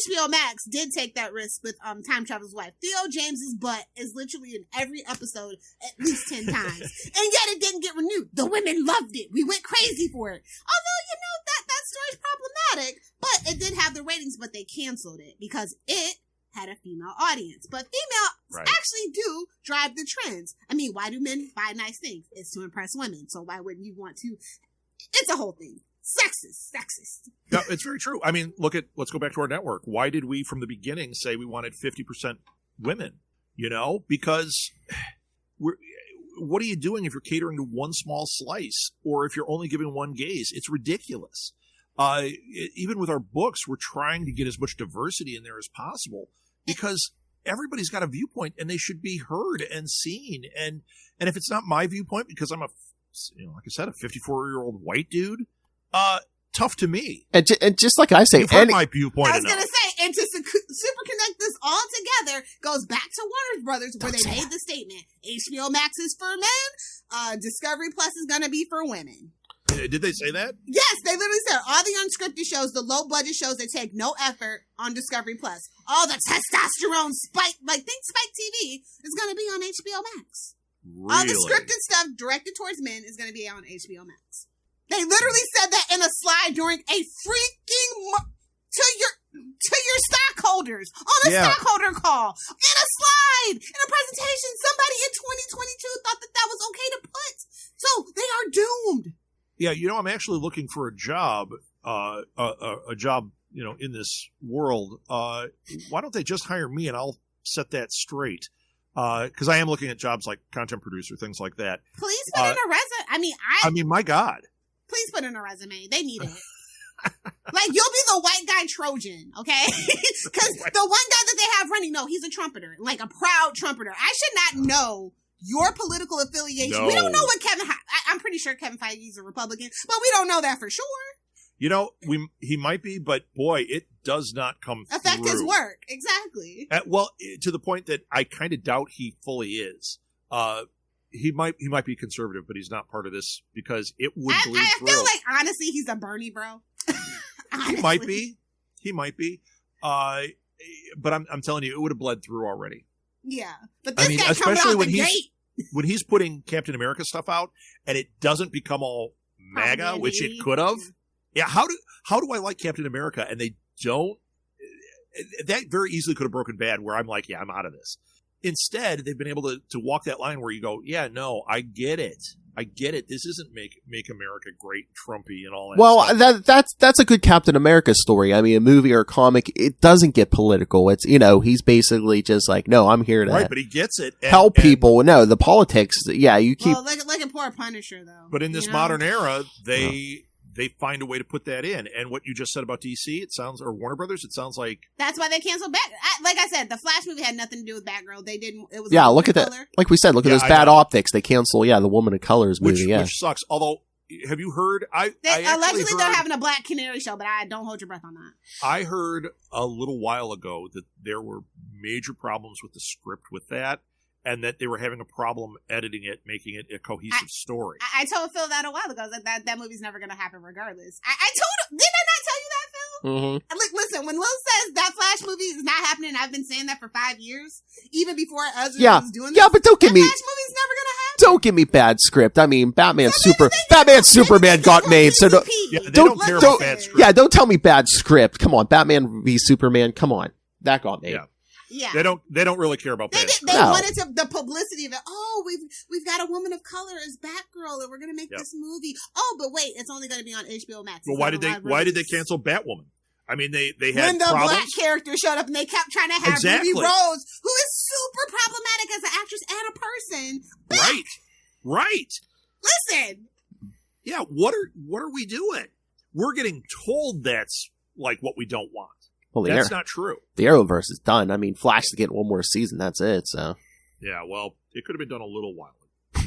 HBO Max did take that risk with Time Traveler's Wife. Theo James's butt is literally in every episode at least 10 times. And yet it didn't get renewed. The women loved it. We went crazy for it. Although, that story's problematic, but it did have the ratings, but they canceled it because it had a female audience. But females actually do drive the trends. I mean, why do men buy nice things? It's to impress women. So why wouldn't you want to? It's a whole thing. Sexist. No, it's very true. I mean, let's go back to our network. Why did we, from the beginning, say we wanted 50% women? Because what are you doing if you're catering to one small slice, or if you're only giving one gaze? It's ridiculous. Even with our books, we're trying to get as much diversity in there as possible, because everybody's got a viewpoint, and they should be heard and seen. And if it's not my viewpoint, because I'm like I said, a 54-year-old white dude. Tough to me. And just like I say, you've heard my viewpoint. I was going to say, and to super connect this all together goes back to Warner Brothers, where they made the statement: HBO Max is for men, Discovery Plus is going to be for women. Did they say that? Yes, they literally said all the unscripted shows, the low budget shows that take no effort on Discovery Plus, all the testosterone Spike TV is going to be on HBO Max. Really? All the scripted stuff directed towards men is going to be on HBO Max. They literally said that in a slide during a freaking to your stockholders on a stockholder call, in a slide, in a presentation. Somebody in 2022 thought that was okay to put. So they are doomed. Yeah, I'm actually looking for a job, in this world. Why don't they just hire me and I'll set that straight? Because I am looking at jobs like content producer, things like that. Please put in a resume. I mean, my God. Please put in a resume. They need it. Like, you'll be the white guy Trojan, okay? Because the one guy that they have running, no, he's a trumpeter, like a proud trumpeter. I should not know your political affiliation. No. We don't know what I'm pretty sure Kevin Feige's a Republican, but we don't know that for sure. You know, he might be, but boy, it does not come affect through. His work. Exactly. Well, to the point that I kind of doubt he fully is. He might be conservative, but he's not part of this because it would bleed through. I feel like, honestly, he's a Bernie bro. He might be. But I'm telling you, it would have bled through already. Yeah, but this guy especially when he's putting Captain America stuff out and it doesn't become all MAGA, which it could have. Yeah, how do I like Captain America and they don't? That very easily could have broken bad. Where I'm like, yeah, I'm out of this. Instead, they've been able to walk that line where you go, yeah, no, I get it. This isn't make America great, Trumpy, and all that. Well, stuff. that's a good Captain America story. I mean, a movie or a comic, it doesn't get political. It's, he's basically just like, no, I'm here to but he gets it. Help people. No, the politics. Yeah, you keep. Well, like a poor Punisher, though. But in this modern era, they find a way to put that in. And what you just said about DC, or Warner Brothers, it sounds like that's why they canceled like I said, the Flash movie had nothing to do with Batgirl. They didn't. It was look at that. Like we said, look at those bad optics. They cancel. The Woman of Colors movie. Which sucks. Although, have you heard? Allegedly they're having a Black Canary show, but I don't hold your breath on that. I heard a little while ago that there were major problems with the script with that. And that they were having a problem editing it, making it a cohesive story. I told Phil that a while ago. That movie's never going to happen regardless. I told him. Did I not tell you that, Phil? Mm-hmm. Like, listen, when Lil says that Flash movie is not happening, I've been saying that for 5 years, even before Ezra was doing this. Yeah, but don't give me. Flash movie's never going to happen. Don't give me bad script. I mean, Batman Superman got made. So don't care about bad script. Yeah, don't tell me bad script. Come on, Batman v Superman. Come on, that got made. Yeah. Yeah, they don't really care about that. They wanted the publicity of it. Oh, we've got a woman of color as Batgirl, and we're going to make this movie. Oh, but wait, it's only going to be on HBO Max. Well, why did they cancel Batwoman? I mean, they had when the problems. Black character showed up, and they kept trying to have Ruby Rose, who is super problematic as an actress and a person. Right. Listen. Yeah, what are we doing? We're getting told that's like what we don't want. Well, that's not true. The Arrowverse is done. I mean, Flash is getting one more season. That's it. So. Yeah, well, it could have been done a little while ago.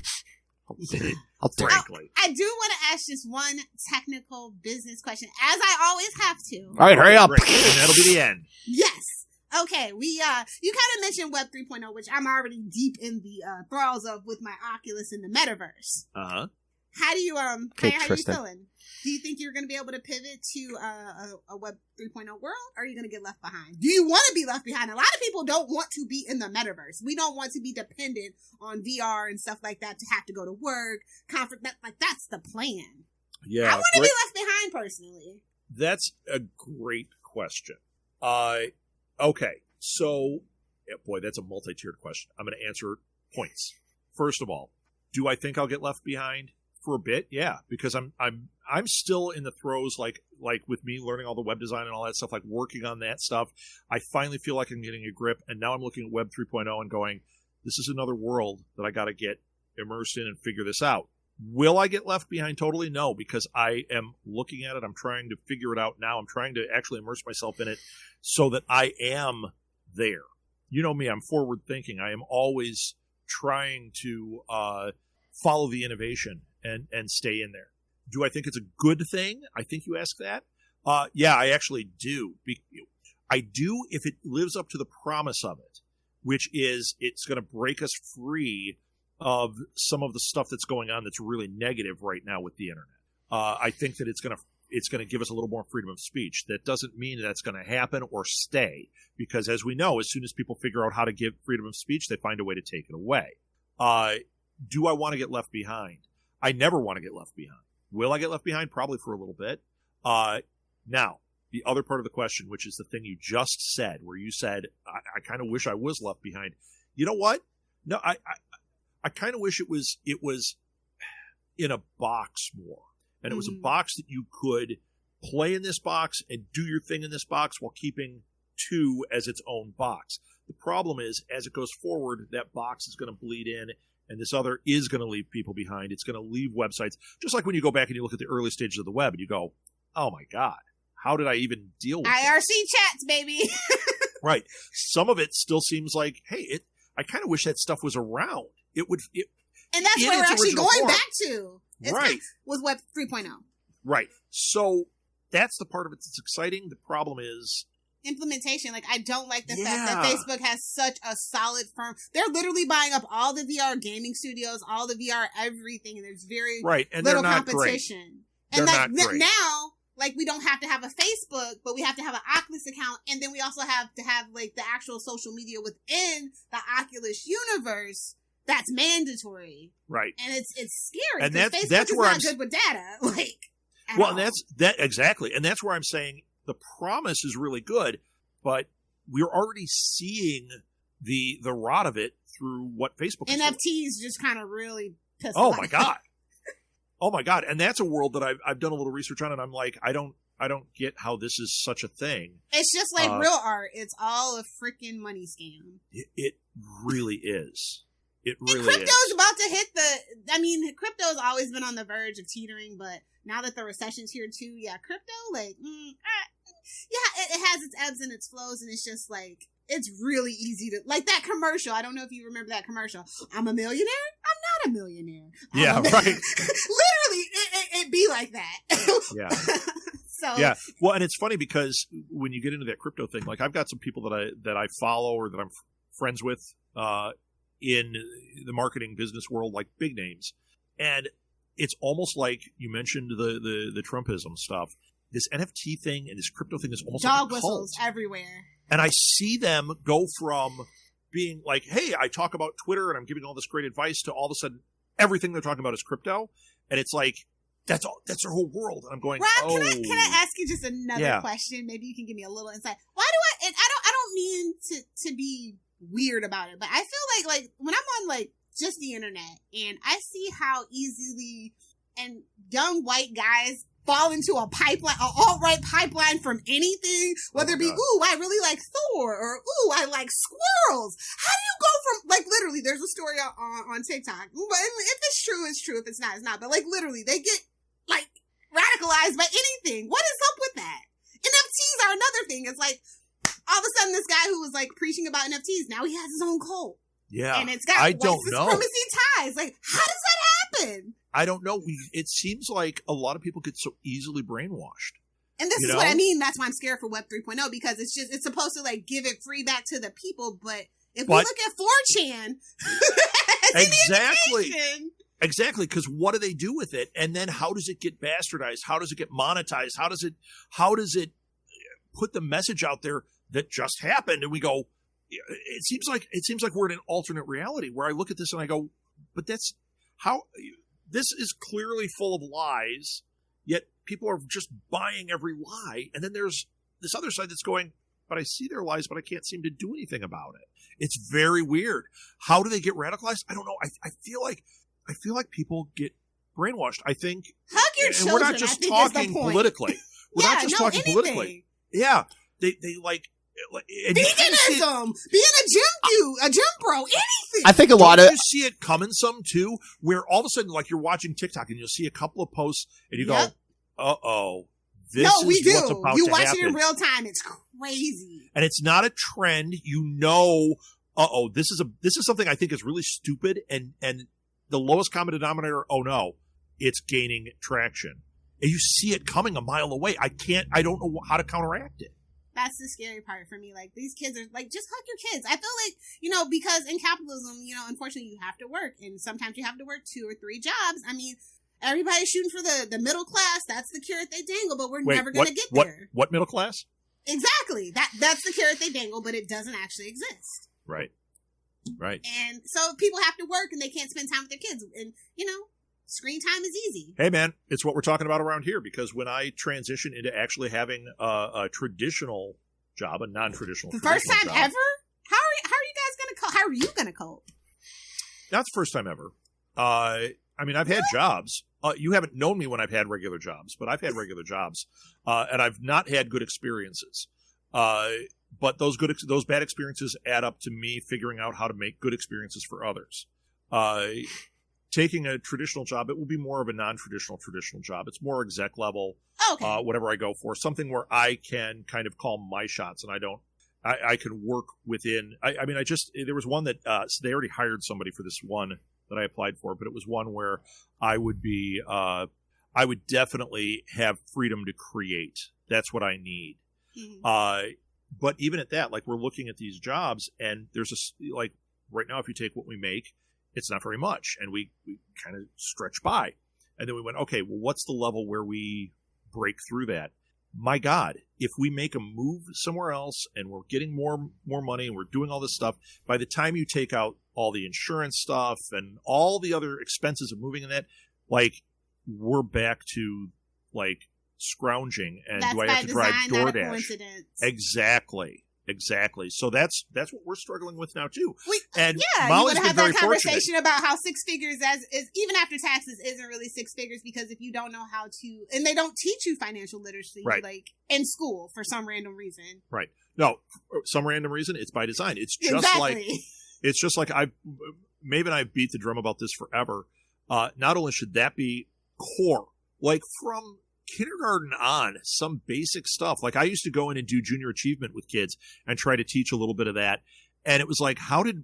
Frankly. I do want to ask just one technical business question, as I always have to. All right, hurry up. Great. And that'll be the end. Yes. Okay, you kind of mentioned Web 3.0, which I'm already deep in the thralls of with my Oculus in the metaverse. Uh-huh. How do you how are you feeling? Do you think you're going to be able to pivot to a Web 3.0 world, or are you going to get left behind? Do you want to be left behind? A lot of people don't want to be in the metaverse. We don't want to be dependent on VR and stuff like that to have to go to work, conference. That's the plan. Yeah, I want to be left behind personally. That's a great question. Okay, so boy, that's a multi-tiered question. I'm going to answer points. First of all, do I think I'll get left behind? For a bit, yeah, because I'm still in the throes, like with me learning all the web design and all that stuff, like working on that stuff. I finally feel like I'm getting a grip, and now I'm looking at Web 3.0 and going, this is another world that I got to get immersed in and figure this out. Will I get left behind totally? No, because I am looking at it. I'm trying to figure it out now. I'm trying to actually immerse myself in it so that I am there. You know me, I'm forward thinking. I am always trying to follow the innovation and stay in there. Do I think it's a good thing? I think you asked that. Yeah, I actually do. I do if it lives up to the promise of it, which is it's going to break us free of some of the stuff that's going on that's really negative right now with the internet. I think that it's going to give us a little more freedom of speech. That doesn't mean that's going to happen or stay, because as we know, as soon as people figure out how to give freedom of speech, they find a way to take it away. Do I want to get left behind? I never want to get left behind. Will I get left behind? Probably for a little bit. Now, the other part of the question, which is the thing you just said, where you said, I kind of wish I was left behind. You know what? No, I kind of wish it was in a box more. And it was a box that you could play in this box and do your thing in this box while keeping 2 as its own box. The problem is, as it goes forward, that box is going to bleed in, and this other is going to leave people behind. It's going to leave websites. Just like when you go back and you look at the early stages of the web and you go, oh my God, how did I even deal with IRC this? chats, baby. Right. Some of it still seems like, hey, I kind of wish that stuff was around. And that's what we're actually going back to. Right. Was Web 3.0. Right. So that's the part of it that's exciting. The problem is implementation. Like, I don't like the fact that Facebook has such a solid firm. They're literally buying up all the VR gaming studios, all the VR everything, and there's very and little they're not competition. Great. And they're not great. Now, like, we don't have to have a Facebook, but we have to have an Oculus account, and then we also have to have, like, the actual social media within the Oculus universe. That's mandatory, right? And it's scary. And Facebook that's is where not good with data, like. Well, and that's exactly, and that's where I'm saying the promise is really good, but we're already seeing the rot of it through what Facebook is NFTs doing. just kind of really piss. Oh my God. Oh my God. And that's a world that I've done a little research on, and I'm like, I don't get how this is such a thing. It's just like real art. It's all a freaking money scam. It really is. It really is. Crypto's about to hit crypto's always been on the verge of teetering, but now that the recession's here too, crypto, like, it has its ebbs and its flows, and it's just like, it's really easy to, like that commercial. I don't know if you remember that commercial. I'm a millionaire? I'm not a millionaire. Right. Literally, it be like that. Yeah. So. Yeah. Well, and it's funny because when you get into that crypto thing, like I've got some people that I follow or that I'm friends with in the marketing business world, like big names. And it's almost like you mentioned the Trumpism stuff. This NFT thing and this crypto thing is almost dog like a whistles cult. everywhere. And I see them go from being like, hey, I talk about Twitter and I'm giving all this great advice, to all of a sudden everything they're talking about is crypto. And it's like, that's their whole world. And I'm going, Rob, can I ask you just another question? Maybe you can give me a little insight. Why do I don't mean to be weird about it, but I feel like when I'm on like just the internet and I see how easily and young white guys fall into a pipeline, an alt-right pipeline from anything, whether it be, ooh, I really like Thor, or ooh, I like squirrels. How do you go from, like, literally, there's a story on TikTok, but if it's true, it's true. If it's not, but like, literally, they get, like, radicalized by anything. What is up with that? NFTs are another thing. It's like, all of a sudden, this guy who was, like, preaching about NFTs, now he has his own cult. Yeah. And it's got white supremacy ties. Like, how does that happen? I don't know. It seems like a lot of people get so easily brainwashed. And this is what I mean. That's why I'm scared for Web 3.0, because it's supposed to like give it free back to the people. But if we look at 4chan, exactly. Because what do they do with it? And then how does it get bastardized? How does it get monetized? How does it put the message out there that just happened? And we go, it seems like we're in an alternate reality where I look at this and I go, but that's how. This is clearly full of lies, yet people are just buying every lie. And then there's this other side that's going, but I see their lies, but I can't seem to do anything about it. It's very weird. How do they get radicalized? I don't know. I feel like people get brainwashed. I think, hug your children. We're not just talking politically. We're not just talking politically. Yeah, they like. Veganism, being a gym bro, anything. I think a lot of you see it coming some too, where all of a sudden, like you're watching TikTok and you'll see a couple of posts and you go, "Uh-oh, this is what's about to happen." You watch it in real time; it's crazy, and it's not a trend. Uh-oh, this is something I think is really stupid, and the lowest common denominator. Oh no, it's gaining traction, and you see it coming a mile away. I don't know how to counteract it. That's the scary part for me. Like, these kids are like, just hug your kids. I feel like, because in capitalism, unfortunately you have to work, and sometimes you have to work 2 or 3 jobs. I mean, everybody's shooting for the middle class. That's the carrot they dangle, but we're never going to get there. What middle class? Exactly. That's the carrot they dangle, but it doesn't actually exist. Right. And so people have to work and they can't spend time with their kids. And, screen time is easy. Hey, man, it's what we're talking about around here, because when I transition into actually having a traditional job, a non-traditional the first time job, ever? How are you going to cope? Not the first time ever. I mean, I've had jobs. You haven't known me when I've had regular jobs, but I've had regular jobs, and I've not had good experiences. But those bad experiences add up to me figuring out how to make good experiences for others. Taking a traditional job, it will be more of a non-traditional job. It's more exec level. Oh, Okay. Whatever I go for, something where I can kind of call my shots, and I can work within. There was one that so they already hired somebody for this one that I applied for, but it was one where I would be, I would definitely have freedom to create. That's what I need. Mm-hmm. But even at that, like, we're looking at these jobs, and there's like right now, if you take what we make, it's not very much, and we kind of stretch by. And then we went, okay, well, what's the level where we break through that? My God, if we make a move somewhere else and we're getting more money and we're doing all this stuff, by the time you take out all the insurance stuff and all the other expenses of moving in that, like, we're back to, like, scrounging. And that's do I have to drive DoorDash? Not a coincidence. Exactly. So that's what we're struggling with now too. And Molly's you would have been that very conversation fortunate about how 6 figures is even after taxes isn't really 6 figures, because if you don't know how to, and they don't teach you financial literacy, right, like in school for some random reason. Right. No, some random reason. It's by design. It's just like Maeve and I beat the drum about this forever. Not only should that be core, like from kindergarten on, some basic stuff. Like, I used to go in and do junior achievement with kids and try to teach a little bit of that. And it was like,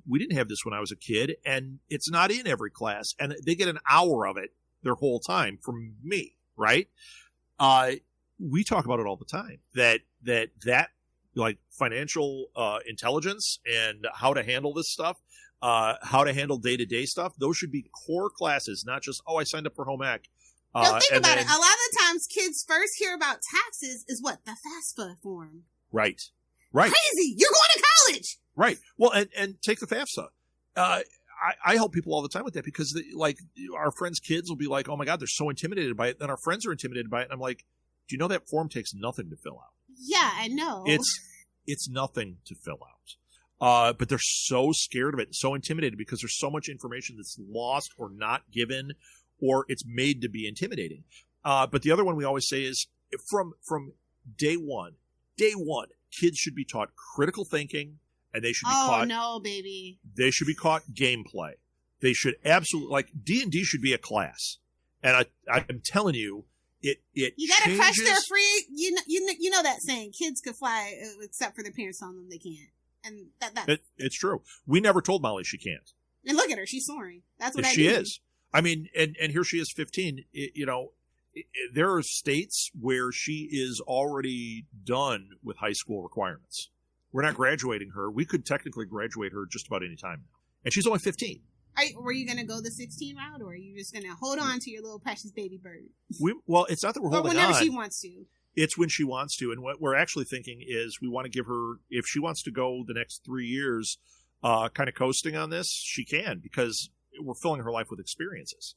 we didn't have this when I was a kid, and it's not in every class. And they get an hour of it their whole time from me, right? We talk about it all the time, that like financial intelligence and how to handle this stuff, how to handle day-to-day stuff, those should be core classes, not just, I signed up for home ec. Think about it. A lot of the times kids first hear about taxes is what? The FAFSA form. Right. Crazy. You're going to college. Right. Well, and take the FAFSA. I help people all the time with that, because our friends' kids will be like, oh my God, they're so intimidated by it. Then our friends are intimidated by it. And I'm like, do you know that form takes nothing to fill out? Yeah, I know. It's nothing to fill out. But they're so scared of it and so intimidated because there's so much information that's lost or not given, or it's made to be intimidating. But the other one we always say is from day one, kids should be taught critical thinking, and they should be taught. Oh no, baby! They should be taught gameplay. They should absolutely, like, D&D should be a class. And I'm telling you, it you gotta crush their free. You know that saying, kids could fly except for their parents telling them they can't, and it's true. We never told Molly she can't. And look at her, she's soaring. That's what she is. I mean, and here she is, 15. There are states where she is already done with high school requirements. We're not graduating her. We could technically graduate her just about any time now. And she's only 15. Were you going to go the 16 route, or are you just going to hold on to your little precious baby bird? Well, it's not that we're holding on. Or whenever she wants to. It's when she wants to. And what we're actually thinking is we want to give her, if she wants to go the next 3 years kind of coasting on this, she can, because we're filling her life with experiences,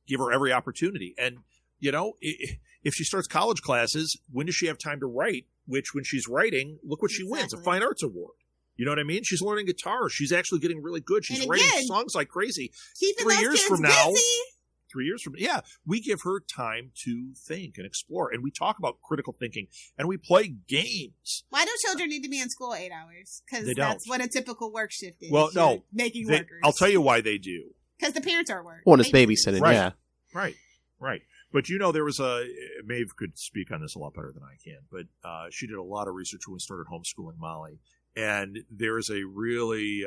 give her every opportunity. And, if she starts college classes, when does she have time to write? Which, when she's writing, look what she wins, a Fine Arts Award. You know what I mean? She's learning guitar. She's actually getting really good. She's writing songs like crazy. 3 years from now, 3 years from now, yeah, we give her time to think and explore. And we talk about critical thinking, and we play games. Why do children need to be in school 8 hours? Because that's what a typical work shift is. Well, no. Making workers. I'll tell you why they do. Because the parents are at work. Well, it's babysitting, yeah. Right. But there was Maeve could speak on this a lot better than I can, but she did a lot of research when we started homeschooling Molly. And there's a really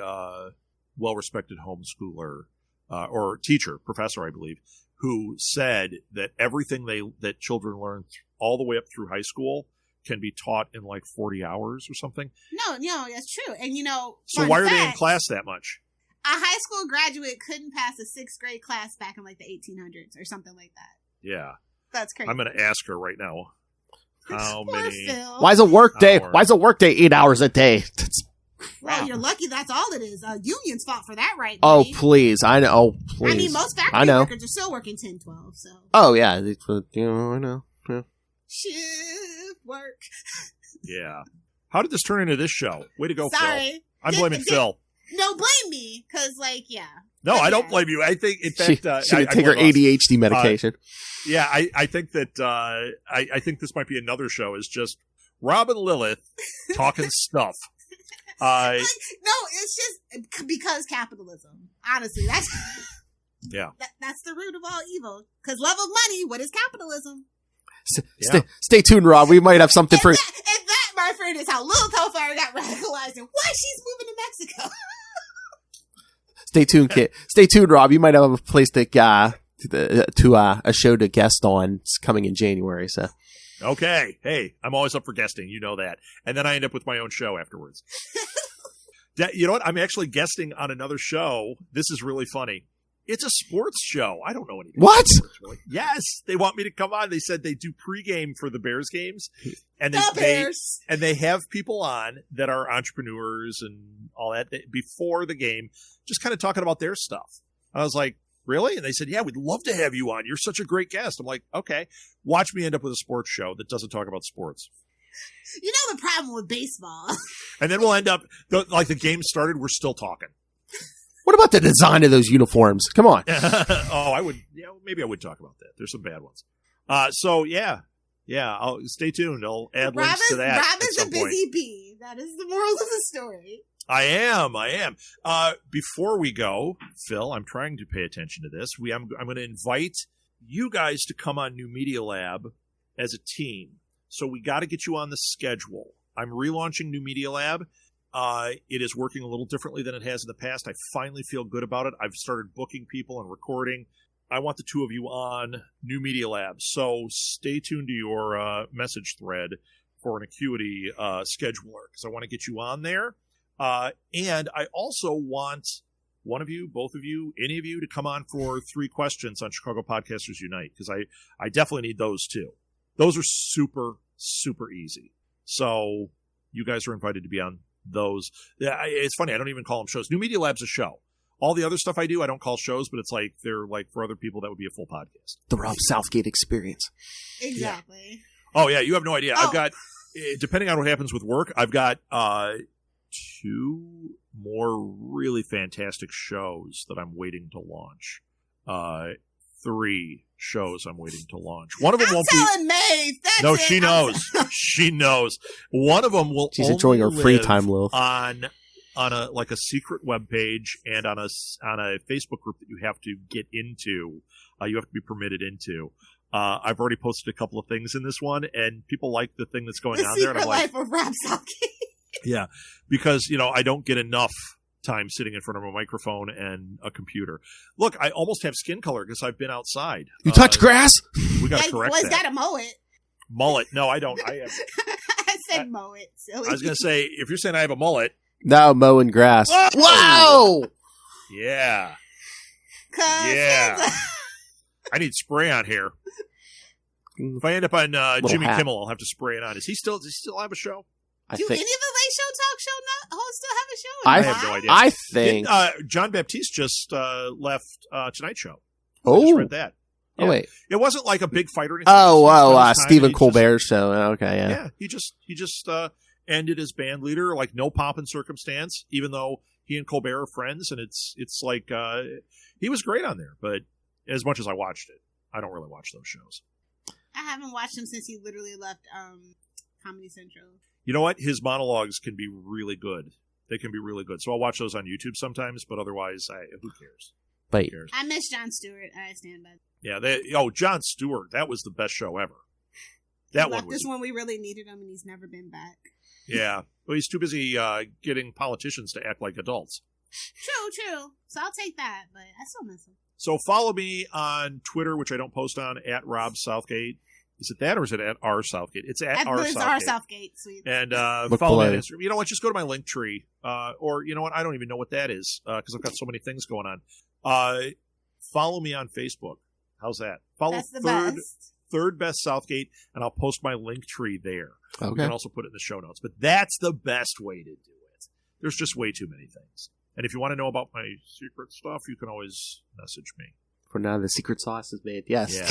well-respected homeschooler or teacher, professor, I believe, who said that everything that children learn all the way up through high school can be taught in like 40 hours or something. No, that's true. And so why are they in class that much? A high school graduate couldn't pass a 6th grade class back in like the 1800s or something like that. Yeah. That's crazy. I'm going to ask her right now. How many? Why's a work day? Why's a work day 8 hours a day? Well, you're lucky that's all it is. Unions fought for that right. Oh, please. I know. Oh, please. I mean, most factory workers are still working 10, 12, so. Oh, yeah. I know. Yeah. Shift work. Yeah. How did this turn into this show? Way to go, Sorry. Phil. I'm blaming Phil. No, blame me, because, yeah. No, I don't blame you. I think, in fact... She should take her ADHD medication. I think that... I think this might be another show, is just Rob and Lilith talking stuff. No, it's just because capitalism. Honestly, that's... Yeah. That's the root of all evil. Because love of money, what is capitalism? Stay tuned, Rob. We might have something for. And that, my friend, is how Lilith Hellfire got radicalized and why she's moving to Mexico. Stay tuned, kid. Stay tuned, Rob. You might have a place to a show to guest on. It's coming in January, so. Okay. Hey, I'm always up for guesting. You know that. And then I end up with my own show afterwards. You know what? I'm actually guesting on another show. This is really funny. It's a sports show. I don't know anything. What? Sports, really. Yes. They want me to come on. They said they do pregame for the Bears games. And they have people on that are entrepreneurs and all that before the game, just kind of talking about their stuff. I was like, really? And they said, yeah, we'd love to have you on. You're such a great guest. I'm like, okay. Watch me end up with a sports show that doesn't talk about sports. You know the problem with baseball. And then we'll end up, like the game started, we're still talking. What about the design of those uniforms? Come on. Maybe I would talk about that. There's some bad ones. I'll stay tuned. I'll add links to that. Rob is a busy bee. That is the moral of the story. I am. Before we go, Phil, I'm trying to pay attention to this. I'm going to invite you guys to come on New Media Lab as a team. So we got to get you on the schedule. I'm relaunching New Media Lab. It is working a little differently than it has in the past. I finally feel good about it. I've started booking people and recording. I want the two of you on New Media Lab. So stay tuned to your message thread for an Acuity scheduler because I want to get you on there. And I also want one of you, both of you, any of you to come on for 3 questions on Chicago Podcasters Unite because I definitely need those too. Those are super, super easy. So you guys are invited to be on those. It's funny. I don't even call them shows. New Media Lab's a show. All the other stuff I do, I don't call shows, but it's like they're like for other people that would be a full podcast. The Rob Southgate experience. Exactly. Yeah. Oh, yeah. You have no idea. I've got, depending on what happens with work, I've got 2 more really fantastic shows that I'm waiting to launch. 3 shows I'm waiting to launch. One of them won't be. Maeve. No, she knows. She knows. One of them will. She's enjoying her free time, Lil. On a secret web page and on a Facebook group that you have to get into. You have to be permitted into. I've already posted a couple of things in this one, and people like the thing that's going on there. And I'm like, Life of Rob Southgate. Yeah, because I don't get enough time sitting in front of a microphone and a computer. Look, I almost have skin color because I've been outside. You touch grass? We got to correct that. He's got to mow it. Mullet? No, I don't. I said mow it. Silly. I was going to say, if you're saying I have a mullet. No, mowing grass. Whoa! Whoa! Yeah. Yeah. I need spray on here. If I end up on Jimmy Kimmel, I'll have to spray it on. Does he still have a show? Do any of the Late Show Talk Show hosts still have a show? I have no idea. I think John Baptiste just left Tonight Show. Oh, I just read that. Yeah. Oh wait, it wasn't like a big fight or anything. Stephen Colbert's show. Okay, yeah. Yeah, he just ended his band leader, like no pomp and circumstance, even though he and Colbert are friends, and it's like he was great on there. But as much as I watched it, I don't really watch those shows. I haven't watched him since he literally left Comedy Central. You know what? His monologues can be really good. They can be really good. So I'll watch those on YouTube sometimes, but otherwise, who cares? Wait. I miss Jon Stewart. I stand by that. Yeah. Jon Stewart. That was the best show ever. That one was. This one we really needed him, and he's never been back. Yeah. Well, he's too busy getting politicians to act like adults. True. So I'll take that, but I still miss him. So follow me on Twitter, which I don't post on, at Rob Southgate. Is it that or is it at R Southgate? It's at R Southgate. R Southgate, sweet. And follow me on Instagram. You know what? Just go to my link tree. Or you know what? I don't even know what that is because I've got so many things going on. Follow me on Facebook. How's that? Follow third best Southgate, and I'll post my link tree there. Okay. You can also put it in the show notes. But that's the best way to do it. There's just way too many things. And if you want to know about my secret stuff, you can always message me. For now, the secret sauce is made. Yes. Yeah.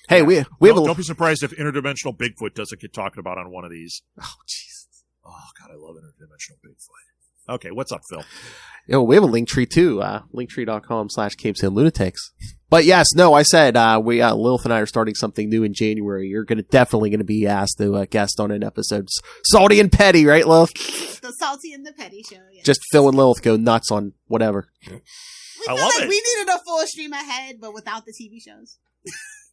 Hey, we have don't be surprised if interdimensional Bigfoot doesn't get talked about on one of these. Oh, Jesus. Oh, God, I love interdimensional Bigfoot. Okay, what's up, Phil? We have a link tree, too. Linktree.com/Capes and Lunatics. But yes, I said Lilith and I are starting something new in January. You're definitely going to be asked to guest on an episode. Salty and Petty, right, Lilith? The Salty and the Petty show, yes. Just Phil and Lilith go nuts on whatever. I love it. We needed a full stream ahead, but without the TV shows.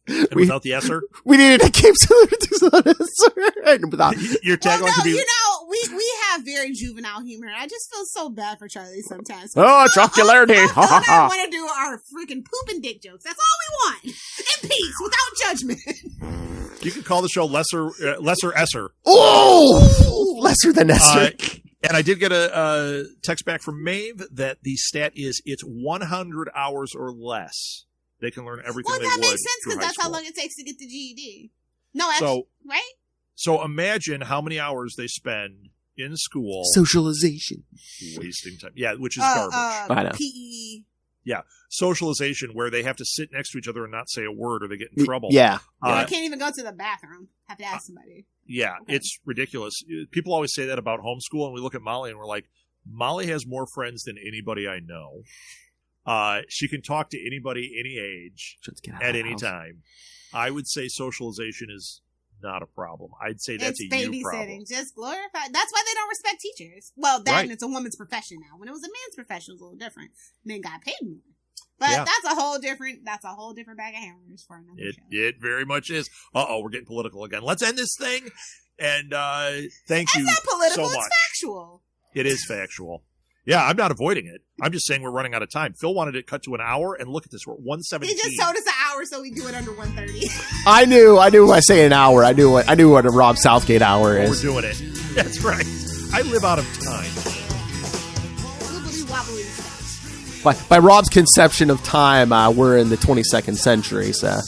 And without the Esser? We needed a Capes and Lunatics without Esser. Without. Your tagline could be... You know, we have very juvenile humor. I just feel so bad for Charlie sometimes. Oh, jocularity. I want to do our freaking poop and dick jokes. That's all we want. In peace, without judgment. You can call the show Lesser Esser. Oh! Lesser than Esser. And I did get a text back from Maeve that the stat is it's 100 hours or less. They can learn everything they would. Well, that makes sense because that's how long it takes to get the GED. No, actually, right? So imagine how many hours they spend in school. Socialization. Wasting time. Yeah, which is garbage. I know. PE. Yeah. Socialization where they have to sit next to each other and not say a word or they get in trouble. Yeah. I can't even go to the bathroom. Have to ask somebody. Yeah, okay. It's ridiculous. People always say that about homeschool, and we look at Molly and we're like, Molly has more friends than anybody I know. She can talk to anybody, any age, at any time. I would say socialization is not a problem. I'd say that's a you problem. Babysitting, just glorify. That's why they don't respect teachers. Well, and it's a woman's profession now. When it was a man's profession, it was a little different. Men got paid more. But that's a whole different bag of hammers for another show. It very much is. We're getting political again. Let's end this thing. And thank you. It's not political, so much. It's factual. It is factual. Yeah, I'm not avoiding it. I'm just saying we're running out of time. Phil wanted it cut to an hour, and look at this. We're at 1:17. He just told us an hour, so we do it under 1:30. I knew when I say an hour. I knew what a Rob Southgate hour is. We're doing it. That's right. I live out of time. Wibbly wobbly. By Rob's conception of time, we're in the 22nd century, so.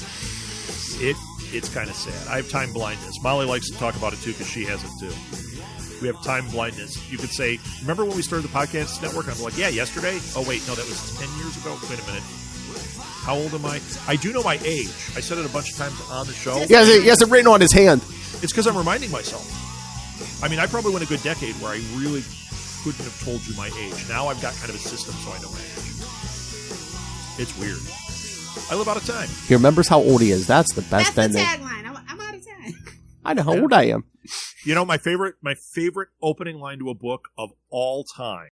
It's kind of sad. I have time blindness. Molly likes to talk about it, too, because she has it, too. We have time blindness. You could say, remember when we started the podcast network? And I'm like, yeah, yesterday? Oh, wait, no, that was 10 years ago. Wait a minute. How old am I? I do know my age. I said it a bunch of times on the show. He has it written on his hand. It's because I'm reminding myself. I mean, I probably went a good decade where I really couldn't have told you my age. Now I've got kind of a system so I know my age. It's weird. I live out of time. He remembers how old he is. That's the best ending. That's the tagline. I'm out of time. I know how old I am. You know, my favorite opening line to a book of all time